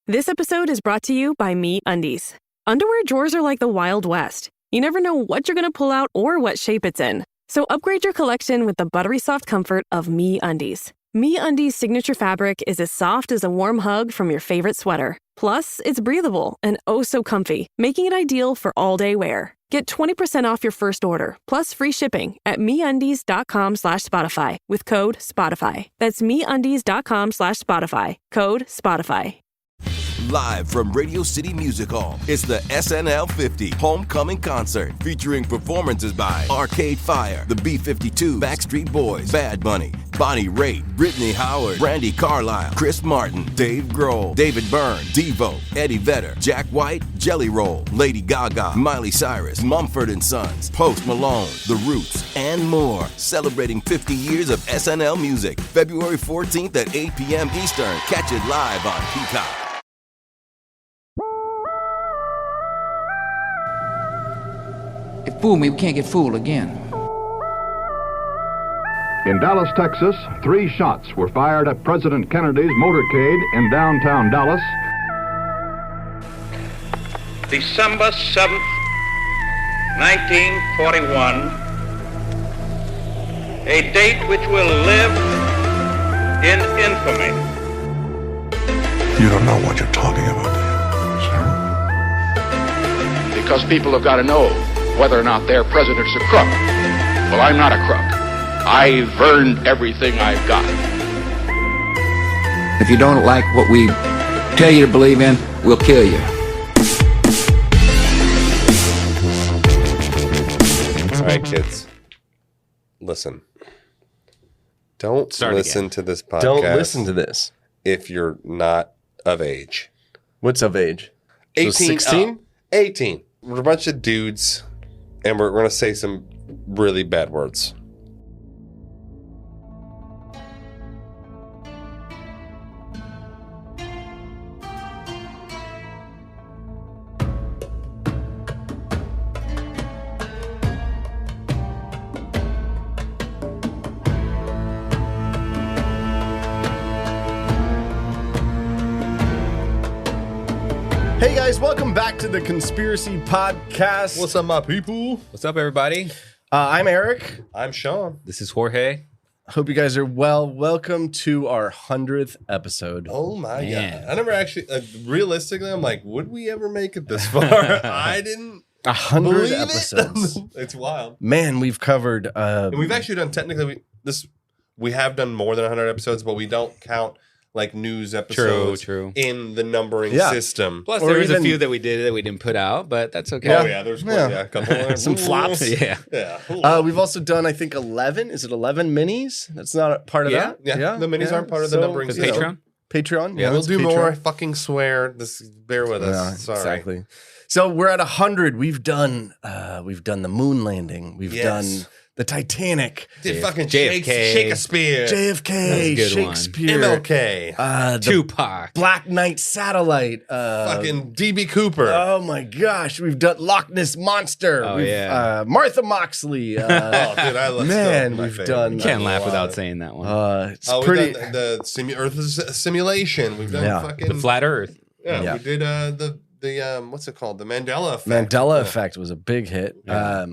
This episode is brought to you by MeUndies. Underwear drawers are like the Wild West. You never know what you're going to pull out or what shape it's in. So upgrade your collection with the buttery soft comfort of MeUndies. MeUndies' signature fabric is as soft as a warm hug from your favorite sweater. Plus, it's breathable and oh so comfy, making it ideal for all-day wear. Get 20% off your first order, plus free shipping at MeUndies.com/Spotify with code SPOTIFY. That's MeUndies.com/Spotify, code SPOTIFY. Live from Radio City Music Hall, it's the SNL 50 Homecoming Concert featuring performances by Arcade Fire, the B-52, Backstreet Boys, Bad Bunny, Bonnie Raitt, Brittany Howard, Brandi Carlile, Chris Martin, Dave Grohl, David Byrne, Devo, Eddie Vedder, Jack White, Jelly Roll, Lady Gaga, Miley Cyrus, Mumford & Sons, Post Malone, The Roots, and more. Celebrating 50 years of SNL music, February 14th at 8 p.m. Eastern. Catch it live on Peacock. They fooled me, we can't get fooled again. In Dallas, Texas, 3 shots were fired at President Kennedy's motorcade in downtown Dallas. December 7th, 1941, a date which will live in infamy. You don't know what you're talking about, do you, sir? Because people have got to know whether or not their president's a crook. Well, I'm not a crook. I've earned everything I've got. If you don't like what we tell you to believe in, we'll kill you. All right, kids. Listen. Don't listen to this podcast. Don't listen to this. If you're not of age. What's of age? 18. So 16? 18. We're a bunch of dudes, and we're going to say some really bad words. Hey guys, welcome back to the Conspiracy Podcast. What's up, my people? What's up, everybody? I'm Eric. I'm Sean. This is Jorge. Hope you guys are well. Welcome to our 100th episode. Oh my Man. God. I never actually, realistically, I'm like, would we ever make it this far? I didn't 100 believe episodes. it. It's wild. Man, we've covered... and we've actually done, technically, we have done more than 100 episodes, but we don't count like news episodes in the numbering system. Plus, there was a few that we did that we didn't put out, but that's okay. Oh yeah, there's a couple. Some flops. Yeah. We've also done, I think, 11. Is it 11 minis? That's not a part of that? Yeah. The minis aren't part of the numbering system. Patreon? Yeah, we'll do Patreon. more. I fucking swear. Bear with us. Yeah, Sorry. Exactly. So we're at 100. We've done the moon landing. We've done the Titanic. Did fucking JFK. Shakespeare. JFK. Shakespeare. MLK. Tupac. Black Knight satellite. Fucking DB Cooper. Oh my gosh. We've done Loch Ness Monster. Oh, Martha Moxley. Oh, dude, I love man, we've done. You can't laugh without saying that one. It's pretty. We've done the Earth simulation. We've done fucking the flat Earth. Yeah, we did the what's it called? The Mandela effect. Mandela effect was a big hit. Yeah.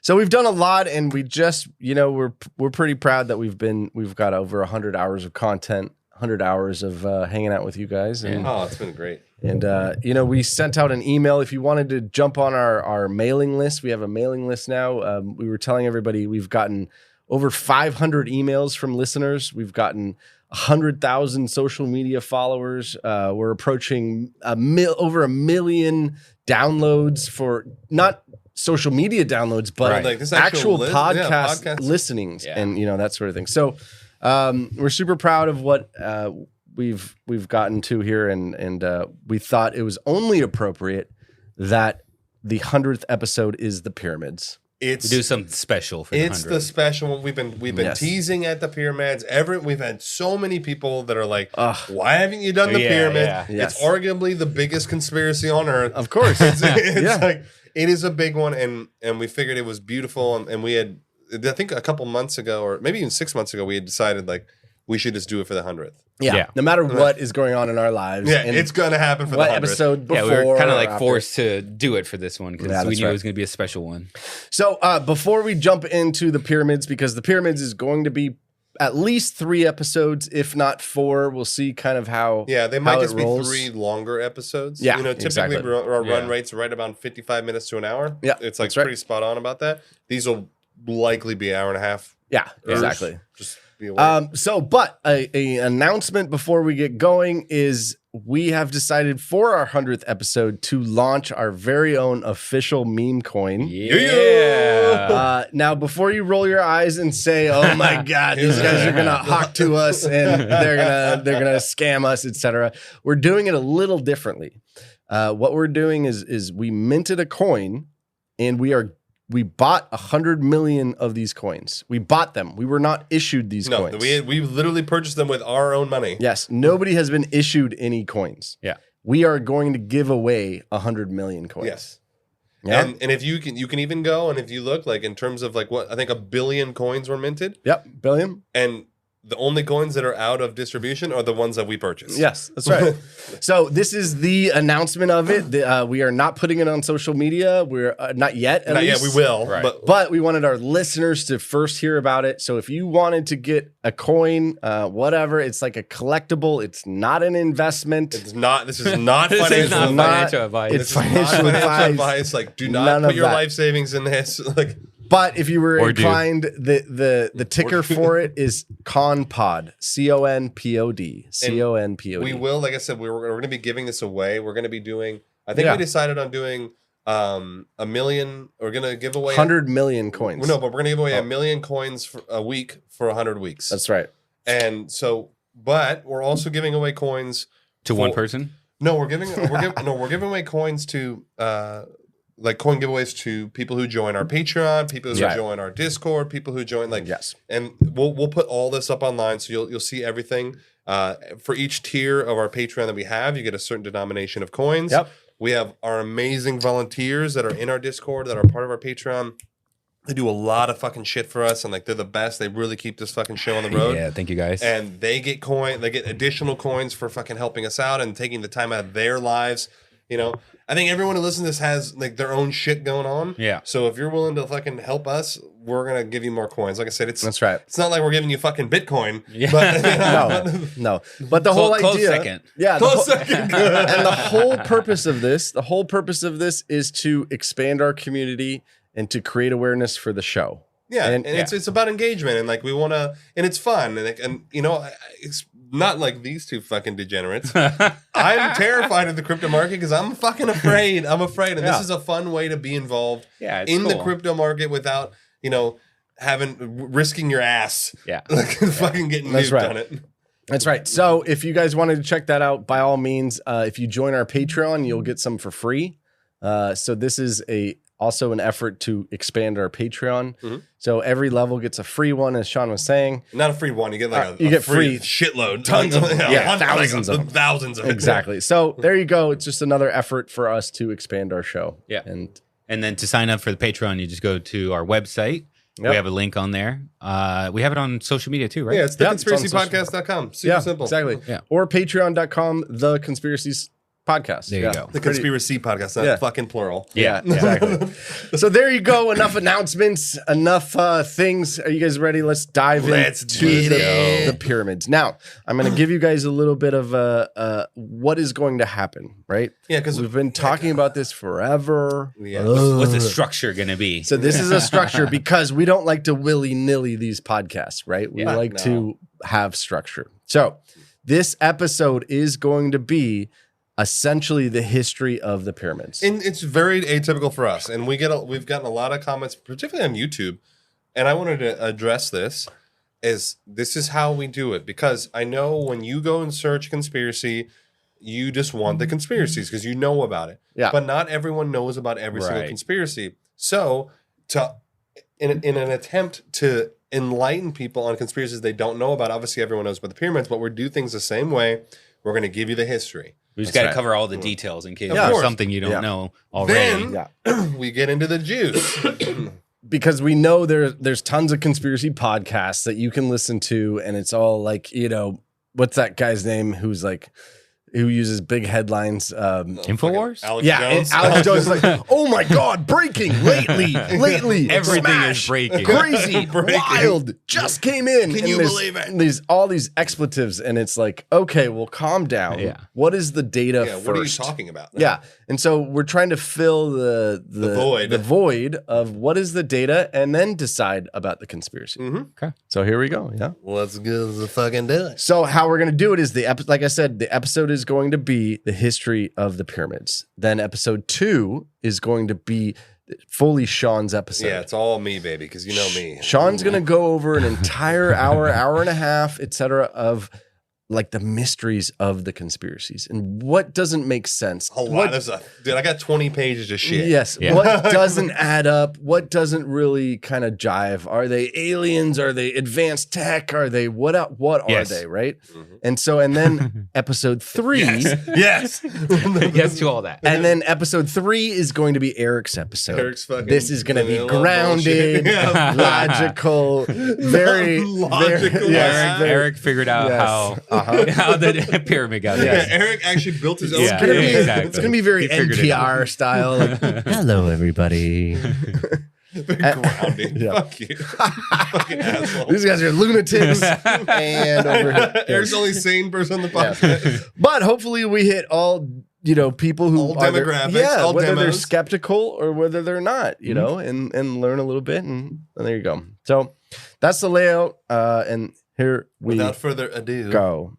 So we've done a lot, and we just, we're pretty proud that we've got over 100 hours of content, 100 hours of hanging out with you guys. And, it's been great. And we sent out an email. If you wanted to jump on our mailing list, we have a mailing list now. We were telling everybody we've gotten over 500 emails from listeners. We've gotten 100,000 social media followers. We're approaching over 1 million downloads for not social media downloads, but like this actual podcast listenings and that sort of thing. So we're super proud of what we've gotten to here, and we thought it was only appropriate that the 100th episode is the pyramids. We do something special for the 100th. It's the special one. We've been teasing at the pyramids. We've had so many people that are like, why haven't you done the pyramid? Yeah. It's arguably the biggest conspiracy on earth. Of course. It's like, it is a big one, and we figured it was beautiful, and we had, I think a couple months ago, or maybe even 6 months ago, we had decided like we should just do it for the 100th. Yeah. No matter what is going on in our lives. Yeah, it's going to happen for what the 100th. episode before. Yeah, we were kind of or like after. forced to do it for this one because we knew it was going to be a special one. So before we jump into the pyramids, because the pyramids is going to be at least 3 episodes, if not 4. We'll see kind of how. Yeah, they might just be rolls. 3 longer episodes. Yeah, typically exactly. our run rate's right about 55 minutes to an hour. Yeah, it's like that's right. pretty spot on about that. These will likely be an hour and a half. Yeah, exactly. Just be aware. But a announcement before we get going is we have decided for our 100th episode to launch our very own official meme coin. Yeah. Now, before you roll your eyes and say, "Oh my God, these guys are gonna hawk to us and they're gonna scam us," etc., we're doing it a little differently. What we're doing is we minted a coin, and we bought 100 million of these coins. We bought them. We were not issued these coins. We literally purchased them with our own money. Yes, nobody has been issued any coins. Yeah. We are going to give away 100 million coins. Yes. Yeah. And if you can even go, and if you look like in terms of like what I think 1 billion coins were minted. Yep, billion. And the only coins that are out of distribution are the ones that we purchased. Yes, that's right. So this is the announcement of it. We are not putting it on social media. We're not yet. At least. We will. Right. But we wanted our listeners to first hear about it. So if you wanted to get a coin, whatever, it's like a collectible. It's not an investment. it's not. This is not This financial. is not financial advice. It's This is not financial advice. Like, do not None put of your that. life savings in this. Like, But if you were Or do. inclined, the ticker for it is CONPOD. CONPOD. CONPOD. we will, like I said, we're going to be giving this away. We're going to be doing. I think Yeah. we decided on doing 1 million. We're going to give away 100 million coins. No, but we're going to give away 1 million coins for a week for 100 weeks. That's right. And so, but we're also giving away coins To one person? No, we're giving away coins to like coin giveaways to people who join our Patreon, people who join our Discord, people who join and we'll put all this up online so you'll see everything. For each tier of our Patreon that we have, you get a certain denomination of coins. Yep. We have our amazing volunteers that are in our Discord that are part of our Patreon. They do a lot of fucking shit for us, and like they're the best. They really keep this fucking show on the road. Yeah, thank you guys. And they get additional coins for fucking helping us out and taking the time out of their lives. I think everyone who listens to this has like their own shit going on. Yeah. So if you're willing to fucking help us, we're gonna give you more coins. Like I said, That's right. It's not like we're giving you fucking Bitcoin. Yeah. But, No. But the whole Close idea. second. Yeah. Close second. And the whole purpose of this is to expand our community and to create awareness for the show. Yeah, and it's about engagement, and like we want to, and it's fun, and it's not like these two fucking degenerates. I'm terrified of the crypto market because I'm fucking afraid. I'm afraid, and this is a fun way to be involved in the crypto market without risking your ass. Yeah, like fucking getting nuked on it. That's right. So if you guys wanted to check that out, by all means, if you join our Patreon, you'll get some for free. So this is also an effort to expand our Patreon. Mm-hmm. So every level gets a free one, as Sean was saying. Not a free one. You get like a free shitload. Tons of them. Yeah, thousands of them. Thousands of them. Exactly. So there you go. It's just another effort for us to expand our show. Yeah. And then to sign up for the Patreon, you just go to our website. Yep. We have a link on there. We have it on social media too, right? Yeah, it's theconspiracypodcast.com. Super simple. Exactly. Yeah. Or patreon.com, The Conspiracies Podcast. There you go. The Conspiracy Podcast, not fucking plural. Yeah. Exactly. So there you go. Enough announcements, enough things. Are you guys ready? Let's dive into the pyramids. Now, I'm going to give you guys a little bit of what is going to happen, right? Yeah, because we've been talking about this forever. Yeah. What's the structure going to be? So this is a structure because we don't like to willy-nilly these podcasts, right? We like to have structure. So this episode is going to be essentially the history of the pyramids. And it's very atypical for us. And we've gotten a lot of comments, particularly on YouTube. And I wanted to address this is how we do it. Because I know when you go and search conspiracy, you just want the conspiracies because you know about it. Yeah. But not everyone knows about every single conspiracy. So in an attempt to enlighten people on conspiracies they don't know about, obviously everyone knows about the pyramids, but we do things the same way. We're going to give you the history. We just got to cover all the details in case there's something you don't know already. Then we get into the juice. Because we know there's tons of conspiracy podcasts that you can listen to, and it's all like, what's that guy's name who's like, who uses big headlines? Infowars? Alex Jones. Alex Jones is like, oh my God, breaking lately. Everything smash, is breaking. Crazy, wild, just came in. Can you believe it? All these expletives, and it's like, okay, well, calm down. Yeah. What is the data first? What are you talking about? Yeah. And so we're trying to fill the void of what is the data and then decide about the conspiracy. Okay. So here we go. Yeah. Let's go the fucking do it. So how we're going to do it is like I said, the episode is going to be the history of the pyramids. Then episode 2 is going to be fully Sean's episode. Yeah, it's all me, baby, because you know me. Sean's going to go over an entire hour and a half, etc., of like the mysteries of the conspiracies and what doesn't make sense. A lot of stuff. Dude, I got 20 pages of shit. Yes. Yeah. What doesn't add up? What doesn't really kind of jive? Are they aliens? Are they advanced tech? Are they what are they, right? And then episode 3. Yes. Yes to all that. And then episode 3 is going to be Eric's episode. Eric's fucking this is going to be vanilla grounded, logical, very logical. Eric figured out how the pyramid got there. Yeah, Eric actually built his own pyramid. Exactly. It's going to be very NPR style. Like, hello, everybody. Grounding. Yeah. Fuck you. Fucking asshole. These guys are lunatics. And over here. Eric's the only sane person on the podcast. Yeah. But hopefully we hit all, people who all are demographics, all whether demos. they're skeptical or whether they're not, and learn a little bit. And there you go. So that's the layout. And here we without further ado go.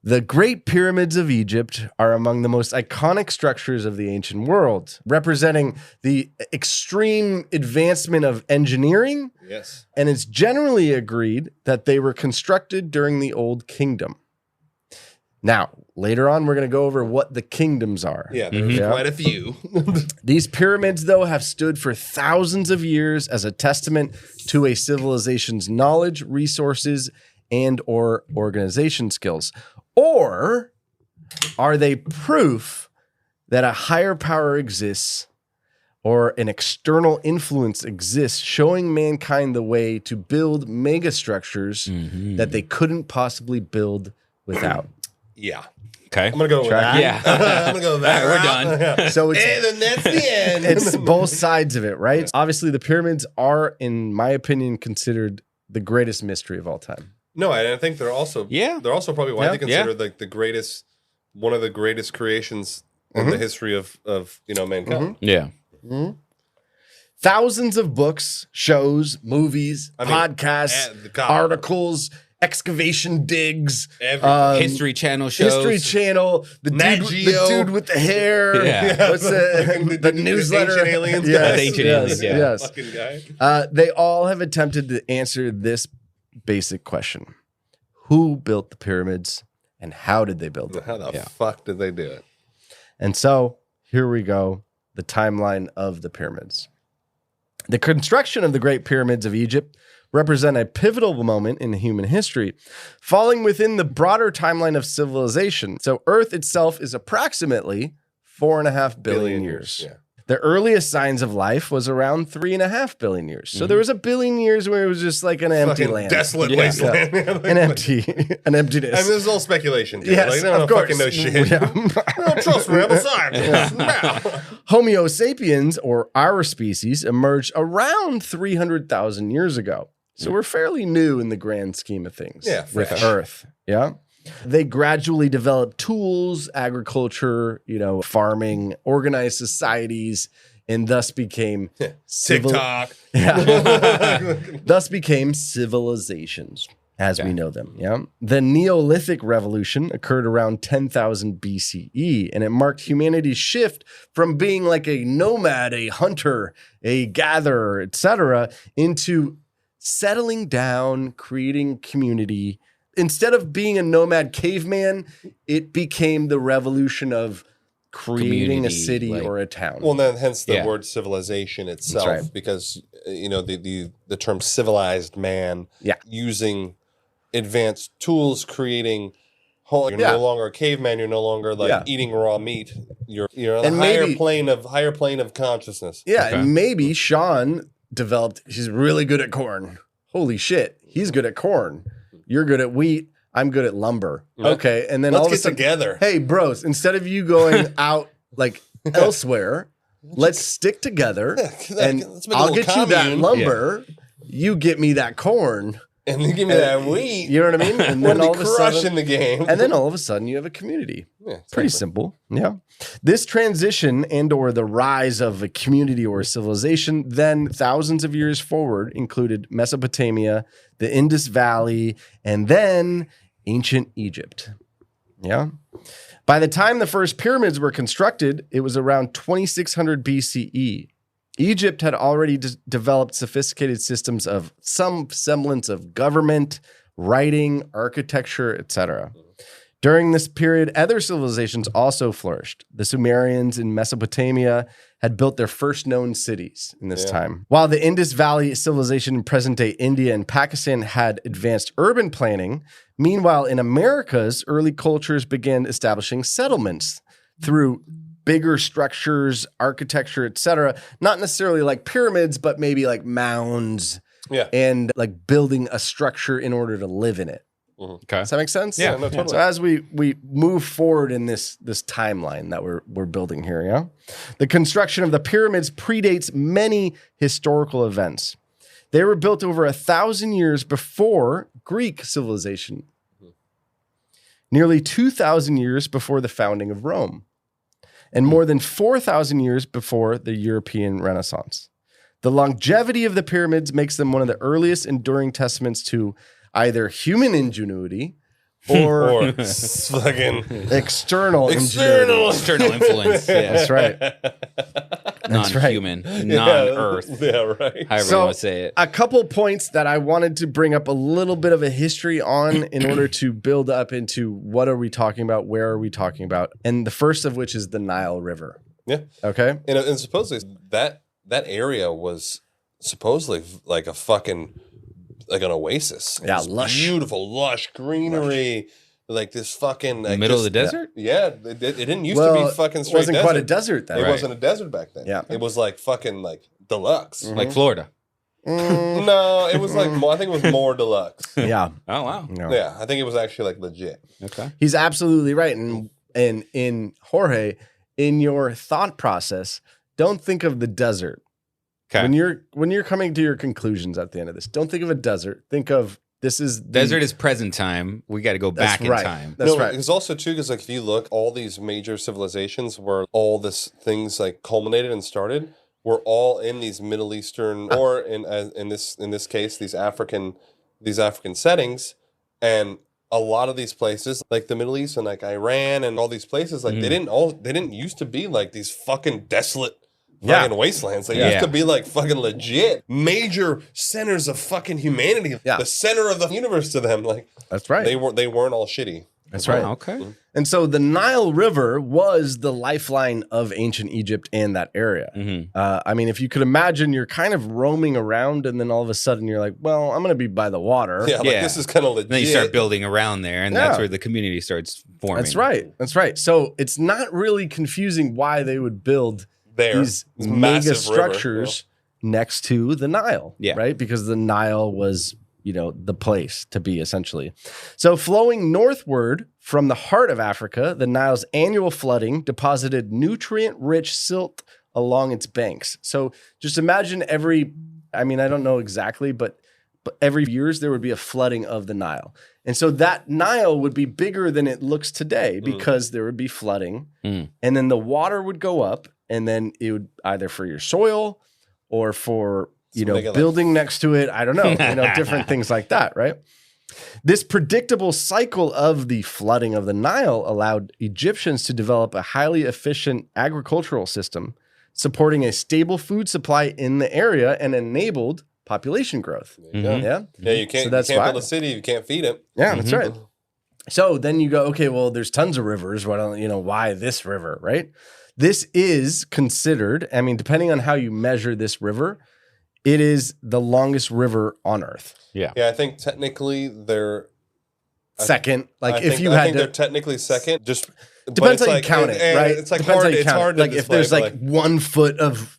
The Great Pyramids of Egypt are among the most iconic structures of the ancient world, representing the extreme advancement of engineering. Yes. And it's generally agreed that they were constructed during the Old Kingdom. Now, later on, we're going to go over what the kingdoms are. Yeah, there's quite a few. These pyramids, though, have stood for thousands of years as a testament to a civilization's knowledge, resources, and or organization skills. Or are they proof that a higher power exists or an external influence exists, showing mankind the way to build megastructures that they couldn't possibly build without? Yeah. Okay. I'm going to go with that. Yeah. I'm going to go with that. We're done. Yeah. So it's, and then that's the end. it's both sides of it, right? Obviously, the pyramids are, in my opinion, considered the greatest mystery of all time. No, and I think they're also probably widely considered like the greatest, one of the greatest creations in the history of mankind. Yeah. Thousands of books, shows, movies, podcasts, articles, excavation digs, History Channel shows, History Channel, the dude with the hair, what's the newsletter, Ancient Aliens, yes. Fucking guy. They all have attempted to answer this basic question: who built the pyramids, and how did they build them? How the fuck did they do it? And so here we go: the timeline of the pyramids. The construction of the Great Pyramids of Egypt represent a pivotal moment in human history, falling within the broader timeline of civilization. So Earth itself is approximately 4.5 billion years. Yeah. The earliest signs of life was around 3.5 billion years. So there was a billion years where it was just like an empty Fucking land. desolate wasteland. An emptiness. I mean, this is all speculation, dude. Yes, like, they don't of course. fucking know shit. I don't trust rebel scientists. Homo sapiens, or our species, emerged around 300,000 years ago. So we're fairly new in the grand scheme of things with Earth. Yeah. They gradually developed tools, agriculture, farming, organized societies, and thus became TikTok. Thus became civilizations as we know them. Yeah. The Neolithic Revolution occurred around 10,000 BCE, and it marked humanity's shift from being like a nomad, a hunter, a gatherer, etc., into settling down, creating community. Instead of being a nomad caveman, it became the revolution of creating a city or a town. Well, then hence the word civilization itself, because the term civilized man, using advanced tools, creating. You're no longer a caveman. You're no longer eating raw meat. You're on a higher plane of consciousness. Yeah, and maybe Sean developed. He's really good at corn. Holy shit, he's good at corn. You're good at wheat. I'm good at lumber. Okay. And then let's all of a get sudden, together. Hey, bros, instead of you going out like elsewhere, let's stick together and I'll get you that lumber. Yeah. You get me that corn. And you give me that wheat. You know what I mean? And then all of a sudden, the game. And then all of a sudden you have a community. Yeah, pretty simple. Yeah. This transition and or the rise of a community or a civilization then thousands of years forward included Mesopotamia, the Indus Valley, and then ancient Egypt. Yeah. By the time the first pyramids were constructed, it was around 2600 BCE. Egypt had already developed sophisticated systems of some semblance of government, writing, architecture, etc. During this period, other civilizations also flourished. The Sumerians in Mesopotamia had built their first known cities in this time. While the Indus Valley civilization in present-day India and Pakistan had advanced urban planning, meanwhile, in Americas, early cultures began establishing settlements through bigger structures, architecture, etc. Not necessarily like pyramids, but maybe like mounds and like building a structure in order to live in it. Okay. Does that make sense? Yeah, no, totally. So as we move forward in this timeline that we're building here, the construction of the pyramids predates many historical events. They were built over 1,000 years before Greek civilization, nearly 2,000 years before the founding of Rome, and more than 4,000 years before the European Renaissance. The longevity of the pyramids makes them one of the earliest enduring testaments to either human ingenuity or fucking external influence. Yeah. That's right. Non-human, non-earth. Yeah, right. However you want to say it. A couple points that I wanted to bring up a little bit of a history on in order to build up into what are we talking about, where are we talking about, and the first of which is the Nile River. Yeah. Okay. And supposedly that area was supposedly like a fucking like an oasis. Yeah, lush, beautiful, lush greenery. Like this fucking like middle of the desert. Yeah, it didn't used to be fucking straight. It wasn't desert. quite a desert then. It wasn't a desert back then. Yeah, it was like fucking like deluxe, like Florida. No, it was like more, I think it was more deluxe. Yeah. Oh wow. No. Yeah, I think it was actually like legit. Okay. He's absolutely right, and in Jorge, in your thought process, don't think of the desert. Okay. When you're coming to your conclusions at the end of this, don't think of a desert. Think of this is desert is present time. We got to go back in time. That's right. It's also too because like if you look, all these major civilizations where all this things like culminated and started were all in these Middle Eastern or in this case these African settings, and a lot of these places like the Middle East and like Iran and all these places like they didn't used to be like these fucking desolate fucking wastelands. They used to be like fucking legit major centers of fucking humanity. Yeah. The center of the universe to them. Like that's right. They weren't all shitty. That's right. Okay. And so the Nile River was the lifeline of ancient Egypt and that area. Mm-hmm. I mean, if you could imagine, you're kind of roaming around, and then all of a sudden you're like, "Well, I'm going to be by the water." Yeah, like this is kind of legit. And then you start building around there, and that's where the community starts forming. That's right. That's right. So it's not really confusing why they would build these mega structures next to the Nile, right? Because the Nile was, the place to be essentially. So flowing northward from the heart of Africa, the Nile's annual flooding deposited nutrient-rich silt along its banks. So just imagine I don't know exactly, but every years there would be a flooding of the Nile. And so that Nile would be bigger than it looks today because there would be flooding. And then the water would go up, and then it would either for your soil or for building next to it. I don't know, different things like that, right? This predictable cycle of the flooding of the Nile allowed Egyptians to develop a highly efficient agricultural system, supporting a stable food supply in the area and enabled population growth. Yeah, you can't build a city, you can't feed it. Yeah, that's right. So then you go, okay, well, there's tons of rivers. Why this river, right? This is considered, depending on how you measure this river, it is the longest river on Earth. Yeah, I think technically they're second. I think they're technically second. Just depends how you count it, right? It's like hard. It's hard to like if there's like 1 foot of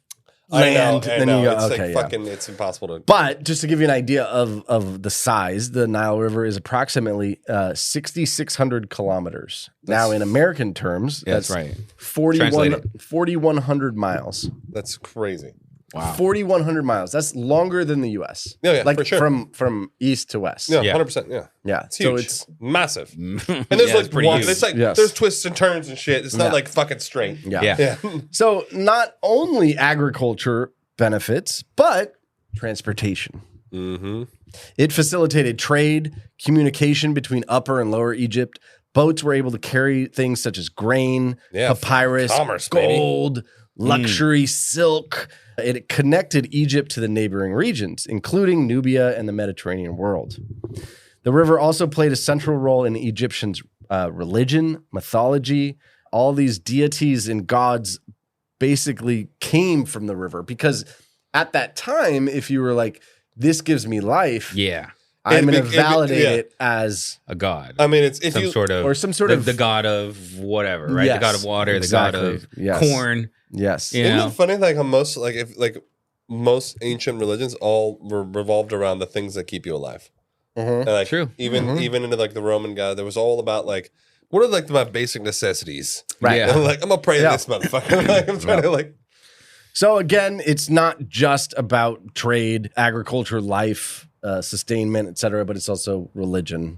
land. I Then know. you go, It's okay, like fucking, it's impossible to. But just to give you an idea of the size, the Nile River is approximately 6,600 kilometers. Now, in American terms, that's right. 4,100 miles. That's crazy. Wow. 4,100 miles. That's longer than the U.S. Yeah, like for sure. from east to west. Yeah, 100%. Yeah. Yeah. It's huge. So it's massive. And there's like pretty huge. it's like there's twists and turns and shit. It's not like fucking straight. Yeah. So not only agriculture benefits, but transportation. Mm-hmm. It facilitated trade, communication between Upper and Lower Egypt. Boats were able to carry things such as grain, papyrus, commerce, gold, luxury, silk. It connected Egypt to the neighboring regions, including Nubia and the Mediterranean world. The river also played a central role in Egyptians' religion, mythology. All these deities and gods basically came from the river because at that time, if you were like, this gives me life, I'm going to validate it as a god. I mean, it's if some you sort of or some sort of the god of whatever, right? Yes, the god of water, exactly. the god of Yes. corn. Yes. You Isn't know? it funny? Like how most most ancient religions all revolved around the things that keep you alive. And, like, True. Even into like the Roman god, there was all about like what are like my basic necessities. Right. Yeah. And, like I'm gonna pray to this motherfucker. Like, I'm trying to like. So again, it's not just about trade, agriculture, life, sustainment, etc., but it's also religion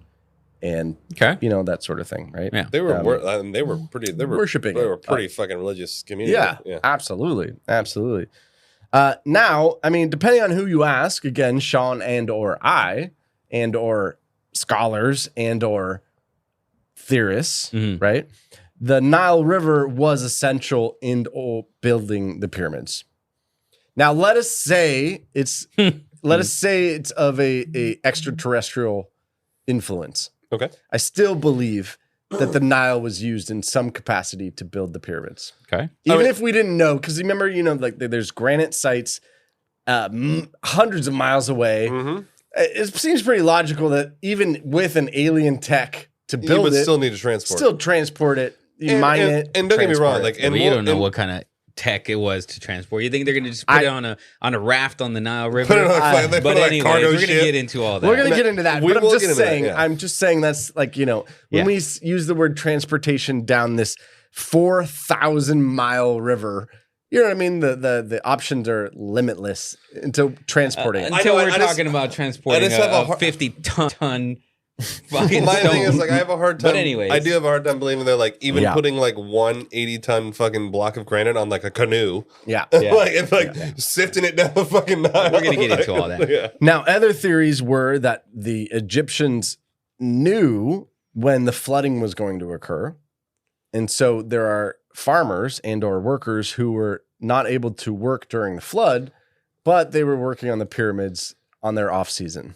and that sort of thing, right? Yeah. They were pretty worshiping. They were pretty fucking religious community. Yeah, absolutely. Now, I mean, depending on who you ask, again, Sean and or I and or scholars and or theorists, right? The Nile River was essential in building the pyramids. Now, let us say it's of a extraterrestrial influence. Okay. I still believe that the Nile was used in some capacity to build the pyramids. Okay. Even if we didn't know, because remember, like there's granite sites hundreds of miles away. It seems pretty logical that even with an alien tech to build it, still need to transport it, mine it. And don't get me wrong, like, you don't know what kind of tech it was to transport. You think they're going to just put it on a raft on the Nile River? Put it on but anyways, we're going to get into all that. We're going to get into that. We But will get into that, yeah. I'm just saying that's like, when we use the word transportation down this 4,000-mile river, you know what I mean? The options are limitless into transporting. Until we're talking about transporting a 50-ton fucking my stone. thing is like I have a hard time. But anyways, I do have a hard time believing they're like even putting like 180-ton fucking block of granite on like a canoe. Yeah. like sifting it down the fucking Nile. We're gonna get into all that. Yeah. Now, other theories were that the Egyptians knew when the flooding was going to occur. And so there are farmers and or workers who were not able to work during the flood, but they were working on the pyramids on their off season.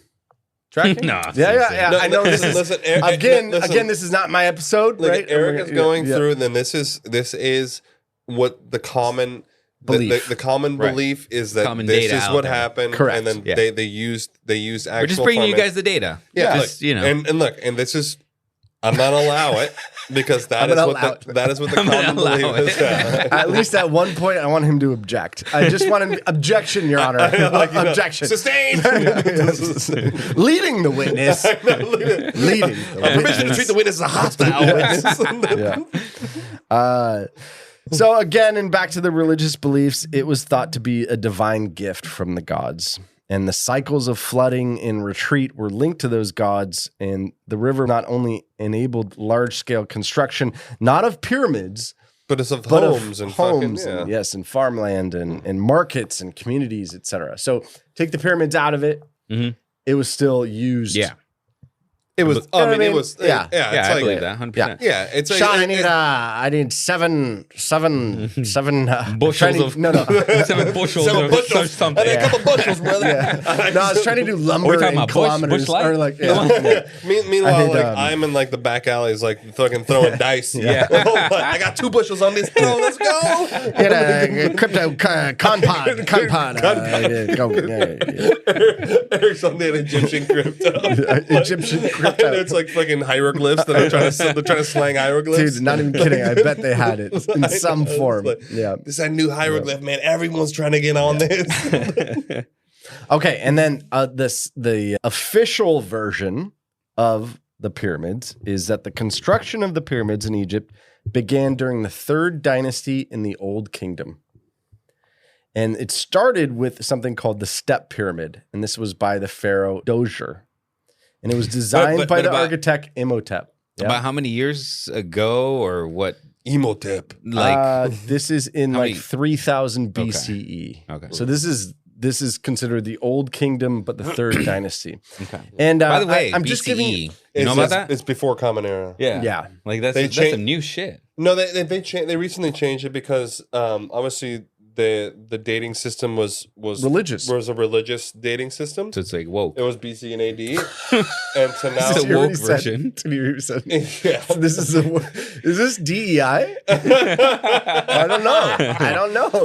Tracking? No. Yeah. No, I know this is listen, again. This is not my episode, like right? Eric is going through, and then this is what the common belief. The common belief is that Common this data is out what there. happened, Correct. and then Yeah. they used actual. we're just bringing you farming. guys the data. Yeah, Just, look, and look, and this is. I'm not allow it because that is what the common belief is. At least at one point, I want him to object. I just want an objection, Your Honor. Objection. Sustained. Leading the witness. Leading. Permission to treat the witness as a hostile witness. So again, and back to the religious beliefs, it was thought to be a divine gift from the gods. And the cycles of flooding and retreat were linked to those gods. And the river not only enabled large-scale construction, not of pyramids, but it's of but homes of and homes fucking, and yes, and farmland and markets and communities, etc. So take the pyramids out of it, it was still used. Yeah. It was. I mean, it was. Yeah. It's I like, believe that 100%. Yeah, it's like, Sean, I need seven Bushels of 7 bushels or something. I need a couple bushels, brother. No, I was trying to do lumber Are we talking in about kilometers. Bush Light? Or like, Meanwhile, I need, I'm in like the back alleys, like fucking throwing dice. Yeah. I got 2 bushels on this. Oh, let's go. Get a crypto con pod. Eric's on the Egyptian crypto. Egyptian crypto. script out. It's like fucking hieroglyphs that they're trying to slang hieroglyphs. Dude, not even kidding. I bet they had it in some form. Like, yeah. This is a new hieroglyph, man. Everyone's trying to get on this. Okay, and then the official version of the pyramids is that the construction of the pyramids in Egypt began during the 3rd dynasty in the Old Kingdom. And it started with something called the Step Pyramid, and this was by the Pharaoh Dozier. And it was designed by the architect Imhotep. Yeah. About how many years ago or what? Imhotep. Like this is in like 3000 BCE. Okay. So this is considered the Old Kingdom, but the 3rd dynasty. Okay. And by the way, I'm BCE, just giving you know about that? It's before Common Era. Yeah. Like that's some new shit. No, they recently changed it because obviously the dating system was religious. Was a religious dating system. So it's like woke. It was BC and AD, and so now it's a woke version. Yeah. Is this DEI? I don't know.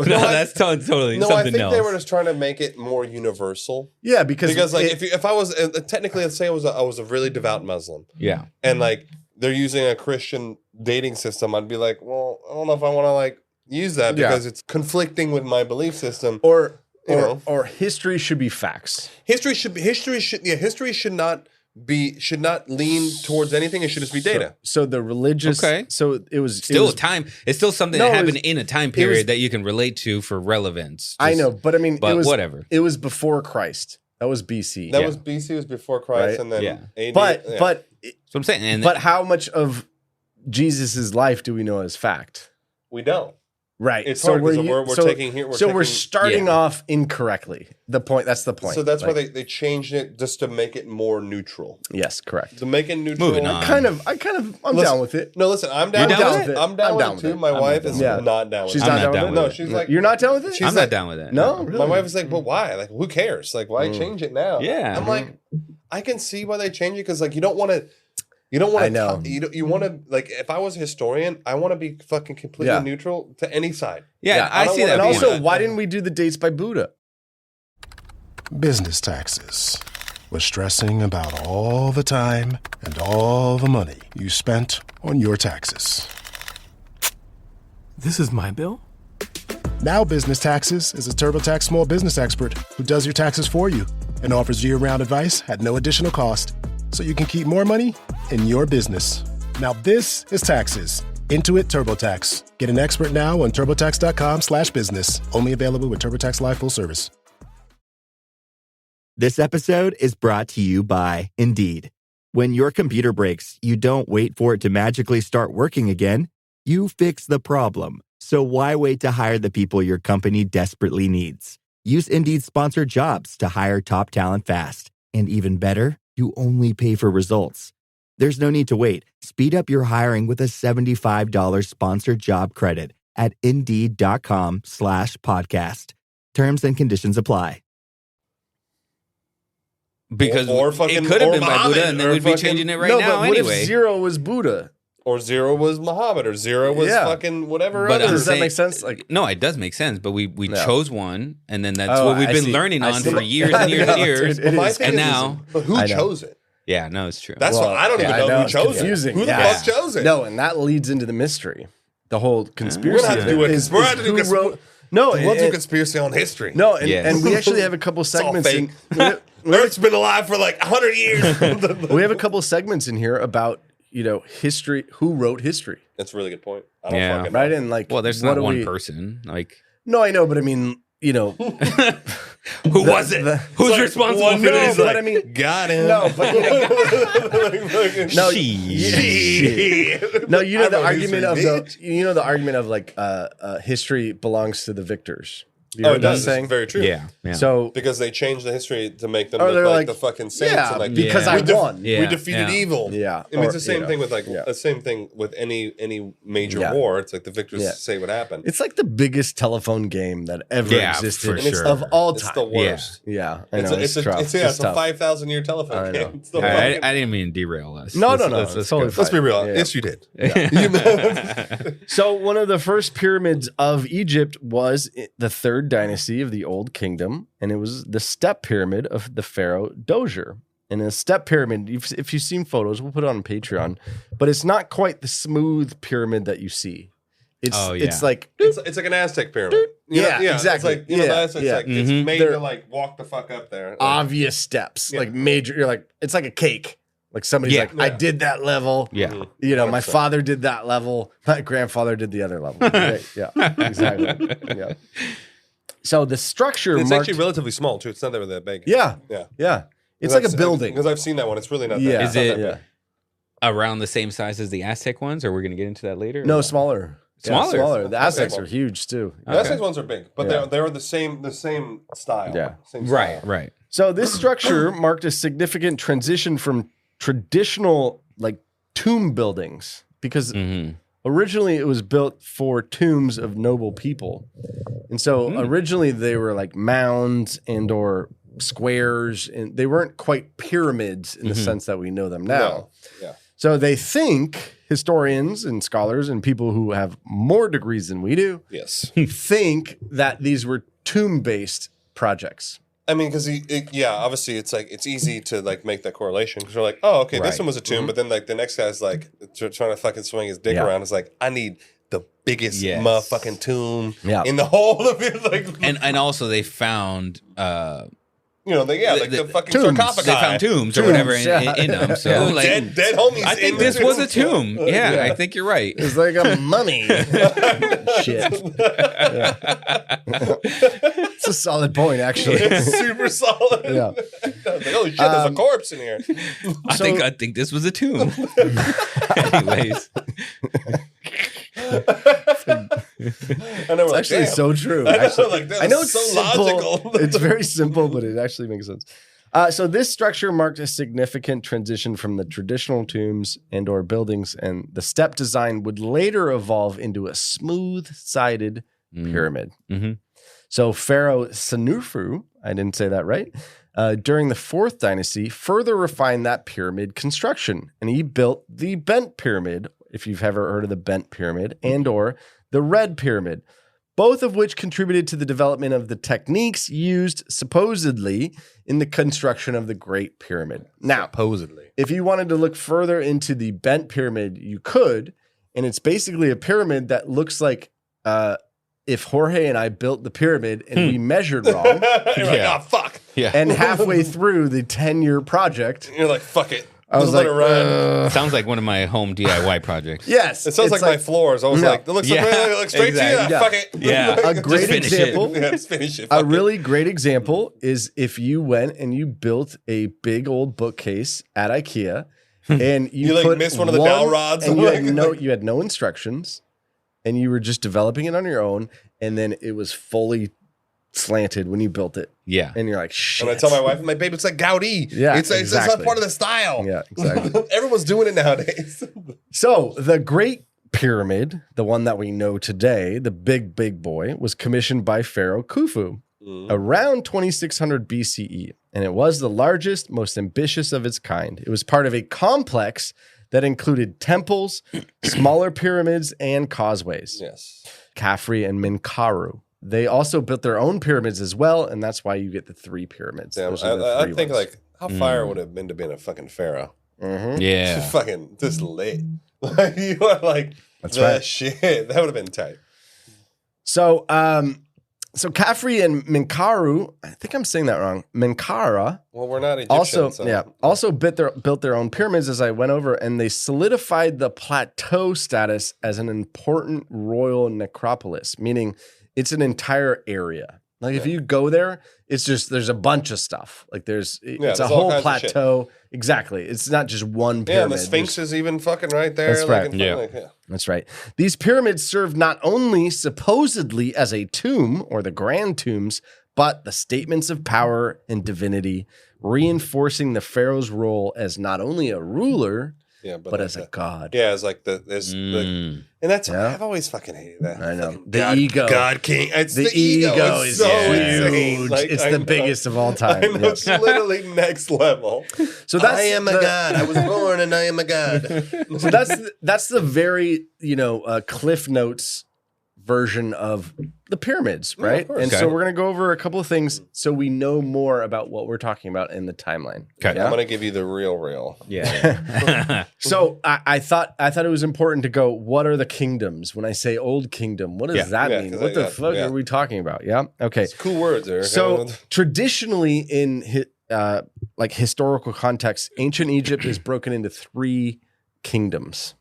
No, that's totally no. something I think else. they were just trying to make it more universal. Yeah, because like if I was technically, let's say I was a really devout Muslim. Yeah, and like they're using a Christian dating system, I'd be like, well, I don't know if I want to like use that because it's conflicting with my belief system. Or history should be facts. History should not lean towards anything. It should just be data. So the religious. Okay. So it was time. It's still something that happened in a time period that you can relate to for relevance. I know, but I mean, it was whatever. It was before Christ. That was BC. That was BC. Was before Christ, right? And then AD. But that's what I'm saying. But how much of Jesus's life do we know as fact? We don't. Right. It's hard because we're starting off incorrectly. That's the point. So that's why they changed it just to make it more neutral. Yes, correct. To make it neutral. Moving on. I'm down with it. No, listen, I'm down with it. I'm down with it too. My wife is not down with it. She's not down with it. No, she's like, you're not down with it? I'm not down with it. No, my wife is like, but why? Like, who cares? Like, why change it now? Yeah. I'm like, I can see why they change it because like you don't want to. You don't want to. I know. You want to like. If I was a historian, I want to be fucking completely neutral to any side. Yeah, I see that. And also, why didn't we do the dates by Buddha? Business taxes. We're stressing about all the time and all the money you spent on your taxes. This is my bill? Now Business Taxes is a TurboTax small business expert who does your taxes for you and offers year-round advice at no additional cost, so you can keep more money in your business. Now this is taxes. Intuit TurboTax. Get an expert now on TurboTax.com/business. Only available with TurboTax Live Full Service. This episode is brought to you by Indeed. When your computer breaks, you don't wait for it to magically start working again. You fix the problem. So why wait to hire the people your company desperately needs? Use Indeed's sponsored jobs to hire top talent fast. And even better, you only pay for results. There's no need to wait. Speed up your hiring with a $75 sponsored job credit at Indeed.com/podcast. Terms and conditions apply. Because it could have been by Buddha, and then we'd be changing it right now but what anyway. if 0 was Buddha? Or 0 was Muhammad, or 0 was fucking whatever. But does that make sense? Like, no, it does make sense. But we chose one, and then that's what we've been learning on for years and years and years. And now, but who chose it? Yeah, no, it's true. That's what I don't even know who chose it. Who the fuck chose it? No, and that leads into the mystery. The whole conspiracy. We're gonna have to do it. We're gonna do wrote. No, we'll do conspiracy on history. No, and we actually have a couple segments. Earth's been alive for like 100 years. We have a couple segments in here about history. Who wrote history? That's a really good point. I don't fucking know. Right, and like, well, there's not one person. Like, no, I know, but I mean, who was it? Who's responsible for this? But I mean, got him. No, but you know the argument of like history belongs to the victors. You know it does. It's very true. Yeah. So because they changed the history to make them look like the fucking saints. Yeah, and like, because I won. We defeated evil. Yeah. I mean, it's the same thing with the same thing with any major war. It's like the victors say what happened. It's like the biggest telephone game that ever existed of all time. It's the worst. Yeah. I know. It's a 5,000-year telephone game. It's the I didn't mean to derail us. No. Let's be real. Yes, you did. So one of the first pyramids of Egypt was the 3rd dynasty of the Old Kingdom, and it was the Step Pyramid of the Pharaoh Dozier. And a step pyramid, if you've seen photos, we'll put it on Patreon, but it's not quite the smooth pyramid that you see. It's like it's like an Aztec pyramid. Exactly. It's like it's made to like walk the fuck up there. Obvious steps, like major. You're like it's like a cake. Like somebody's like, I did that level. Yeah. You know, my father did that level. My grandfather did the other level. Right? Yeah. Exactly. Yeah. So the structure it's actually relatively small too. It's not that big. Yeah. It's like a building. Because I've seen that one. It's really not that big. Is it around the same size as the Aztec ones, or we're going to get into that later? No, smaller. Smaller. Smaller. The Aztecs are huge too. The Aztecs ones are big, but they're the same style. Yeah. Same style. Right. So this structure marked a significant transition from traditional like tomb buildings because originally it was built for tombs of noble people. And so originally they were like mounds and or squares, and they weren't quite pyramids in the sense that we know them now. No. Yeah. So they think, historians and scholars and people who have more degrees than we do, think that these were tomb-based projects. I mean, because obviously it's like it's easy to like make that correlation because we're like, oh, okay, this one was a tomb, but then like the next guy's like trying to fucking swing his dick around. It's like I need the biggest motherfucking tomb in the whole of it. Like, and also they found the fucking tombs. sarcophagi. They found tombs or whatever in them. So like, dead homies. I think this was a tomb. Yeah, I think you're right. It's like a mummy. Shit. It's a solid point, actually. It's super solid. Yeah. Like, holy shit, there's a corpse in here. I think this was a tomb. Anyways. It's actually so true. Actually. I know it's so logical. It's very simple, but it actually makes sense. So this structure marked a significant transition from the traditional tombs and or buildings, and the step design would later evolve into a smooth-sided pyramid. So Pharaoh Khufu, I didn't say that right, during the 4th dynasty, further refined that pyramid construction, and he built the bent pyramid, if you've ever heard of the bent pyramid, and or the red pyramid, both of which contributed to the development of the techniques used supposedly in the construction of the Great Pyramid. Now, supposedly, if you wanted to look further into the bent pyramid, you could, and it's basically a pyramid that looks like if Jorge and I built the pyramid and we measured wrong. You're like, oh, fuck. Yeah. And halfway through the 10-year project, you're like, fuck it. I was like, sounds like one of my home DIY projects. Yes. It sounds like my floors. I was like, it looks straight to you. Fuck it. Yeah. A great example. Just finish it. A really great example is if you went and you built a big old bookcase at IKEA and you like missed one of the dowel rods. And you had no instructions and you were just developing it on your own, and then it was fully slanted when you built it. Yeah. And you're like, shit. And I tell my wife, my babe, it's like Gaudi. Yeah, it's not part of the style. Yeah, exactly. Everyone's doing it nowadays. So the Great Pyramid, the one that we know today, the big boy, was commissioned by Pharaoh Khufu around 2600 BCE. And it was the largest, most ambitious of its kind. It was part of a complex that included temples, smaller pyramids, and causeways. Yes. Khafre and Menkaru. They also built their own pyramids as well, and that's why you get the 3 pyramids. Damn, I think like how fire would it have been to be a fucking pharaoh? Yeah, just fucking just lit. Like you are like that's right. Shit, that would have been tight. So, so Khafre and Menkaru, I think I'm saying that wrong. Menkara. Well, we're not Egyptian. Also built their own pyramids as I went over, and they solidified the plateau status as an important royal necropolis, meaning it's an entire area. Like if you go there, it's just there's a bunch of stuff. Like it's a whole plateau. Exactly. It's not just one pyramid. Yeah, and the Sphinx is even fucking right there. That's right. That's right. These pyramids served not only supposedly as a tomb or the grand tombs, but the statements of power and divinity, reinforcing the pharaoh's role as not only a ruler, but as a god. Yeah, it's like and that's I've always fucking hated that. I know the ego, God King. It's the ego is so insane. huge. Like, it's the biggest of all time. It's literally next level. So that's I am a god. I was born and I am a god. So that's the very Cliff Notes version of the pyramids, right? course. And so we're going to go over a couple of things so we know more about what we're talking about in the timeline. Okay. I'm going to give you the real. Yeah. So I thought it was important to go, what are the kingdoms? When I say old kingdom, what does that mean? What the fuck are we talking about? Yeah. Okay. It's cool words, Eric. So traditionally in like historical context, ancient Egypt is broken into 3 kingdoms.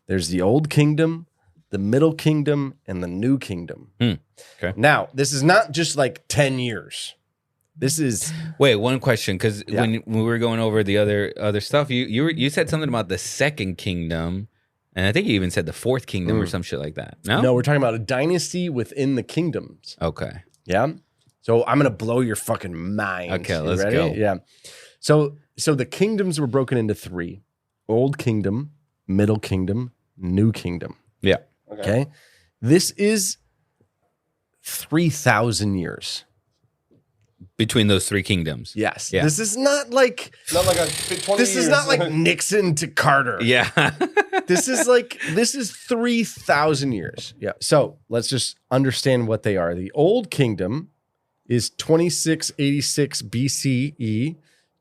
There's the old kingdom, the middle kingdom, and the new kingdom. Okay. Now, this is not just like 10 years. This is Wait, one question, because when we were going over the other stuff, you said something about the second kingdom, and I think you even said the fourth kingdom or some shit like that. No, we're talking about a dynasty within the kingdoms. Okay. Yeah. So I'm gonna blow your fucking mind. Okay, You let's ready? go. Yeah. So the kingdoms were broken into 3: old kingdom, middle kingdom, new kingdom. Yeah. Okay. This is 3,000 years between those 3 kingdoms. Yes. Yeah. This is not like a 20 this years. is not like Nixon to Carter. Yeah. This is 3,000 years. Yeah. So let's just understand what they are. The old kingdom is 2686 BCE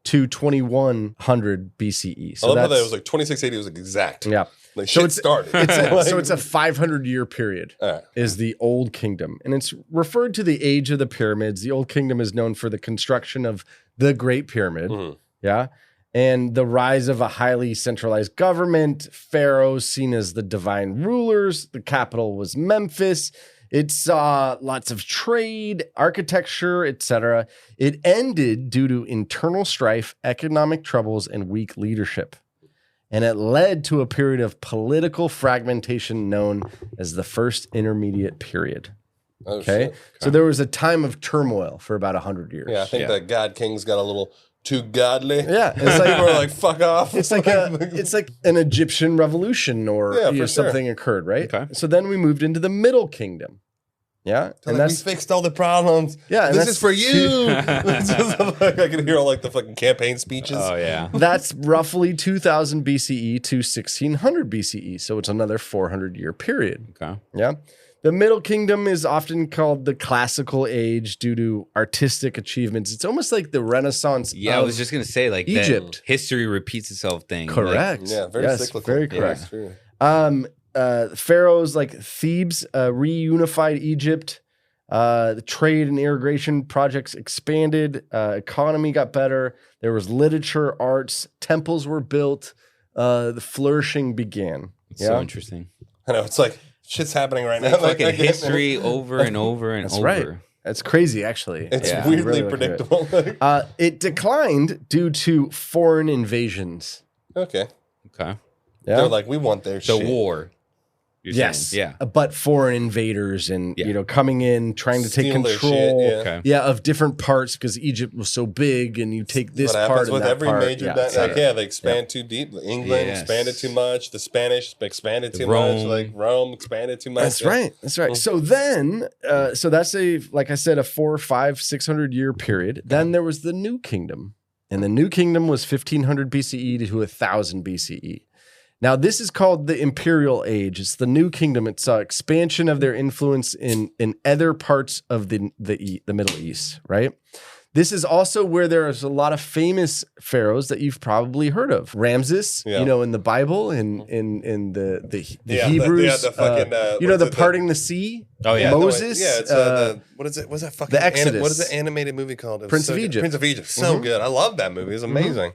to 2100 BCE. So I love how that was like 2680 was like exact. Yeah. Like So shit it's started. so it's a 500-year period. Is the old kingdom, and it's referred to the age of the pyramids. The old kingdom is known for the construction of the Great Pyramid. Yeah. And the rise of a highly centralized government, pharaohs seen as the divine rulers. The capital was Memphis. It saw lots of trade, architecture, etc. It ended due to internal strife, economic troubles, and weak leadership. And it led to a period of political fragmentation known as the First Intermediate Period. Okay? So there was a time of turmoil for about 100 years. Yeah, I think that God King's got a little too godly. Yeah, it's like people are like, fuck off. It's like an Egyptian revolution or something occurred, right? Okay. So then we moved into the Middle Kingdom. Yeah, and we fixed all the problems. Yeah, and this is for you. I can hear all like the fucking campaign speeches. Oh yeah, that's roughly 2000 BCE to 1600 BCE. So it's another 400-year period. Okay. Yeah. The Middle Kingdom is often called the Classical Age due to artistic achievements. It's almost like the Renaissance. Yeah, I was just gonna say like Egypt. That history repeats itself thing. Correct. Yeah, very cyclical. Very correct. Pharaohs like Thebes reunified Egypt. The trade and irrigation projects expanded. Economy got better. There was literature, arts. Temples were built. The flourishing began. It's so interesting. I know, it's like shit's happening right now. Like history over and over and over. Right. That's crazy, actually. It's weirdly predictable. It declined due to foreign invasions. Okay. Yeah. They're like, we want their shit. War. Yes. Saying. Yeah. But foreign invaders and, coming in, trying to take control of different parts because Egypt was so big and you take this part and with that every part. major they expand too deep. England expanded too much. The Spanish expanded too much. Like Rome expanded too much. That's right. That's right. So then, so that's like I said, a 400, 500, 600-year period. Then there was the New Kingdom. And the New Kingdom was 1500 BCE to 1000 BCE. Now, this is called the Imperial Age. It's the New Kingdom. It's expansion of their influence in other parts of the Middle East, right? This is also where there is a lot of famous pharaohs that you've probably heard of. Ramses, in the Bible, in the Hebrews. The parting the sea. Oh yeah, it's Moses. what is it? What's that fucking the Exodus? What is the animated movie called? Prince of Egypt. Prince of Egypt. So good. I love that movie. It's amazing.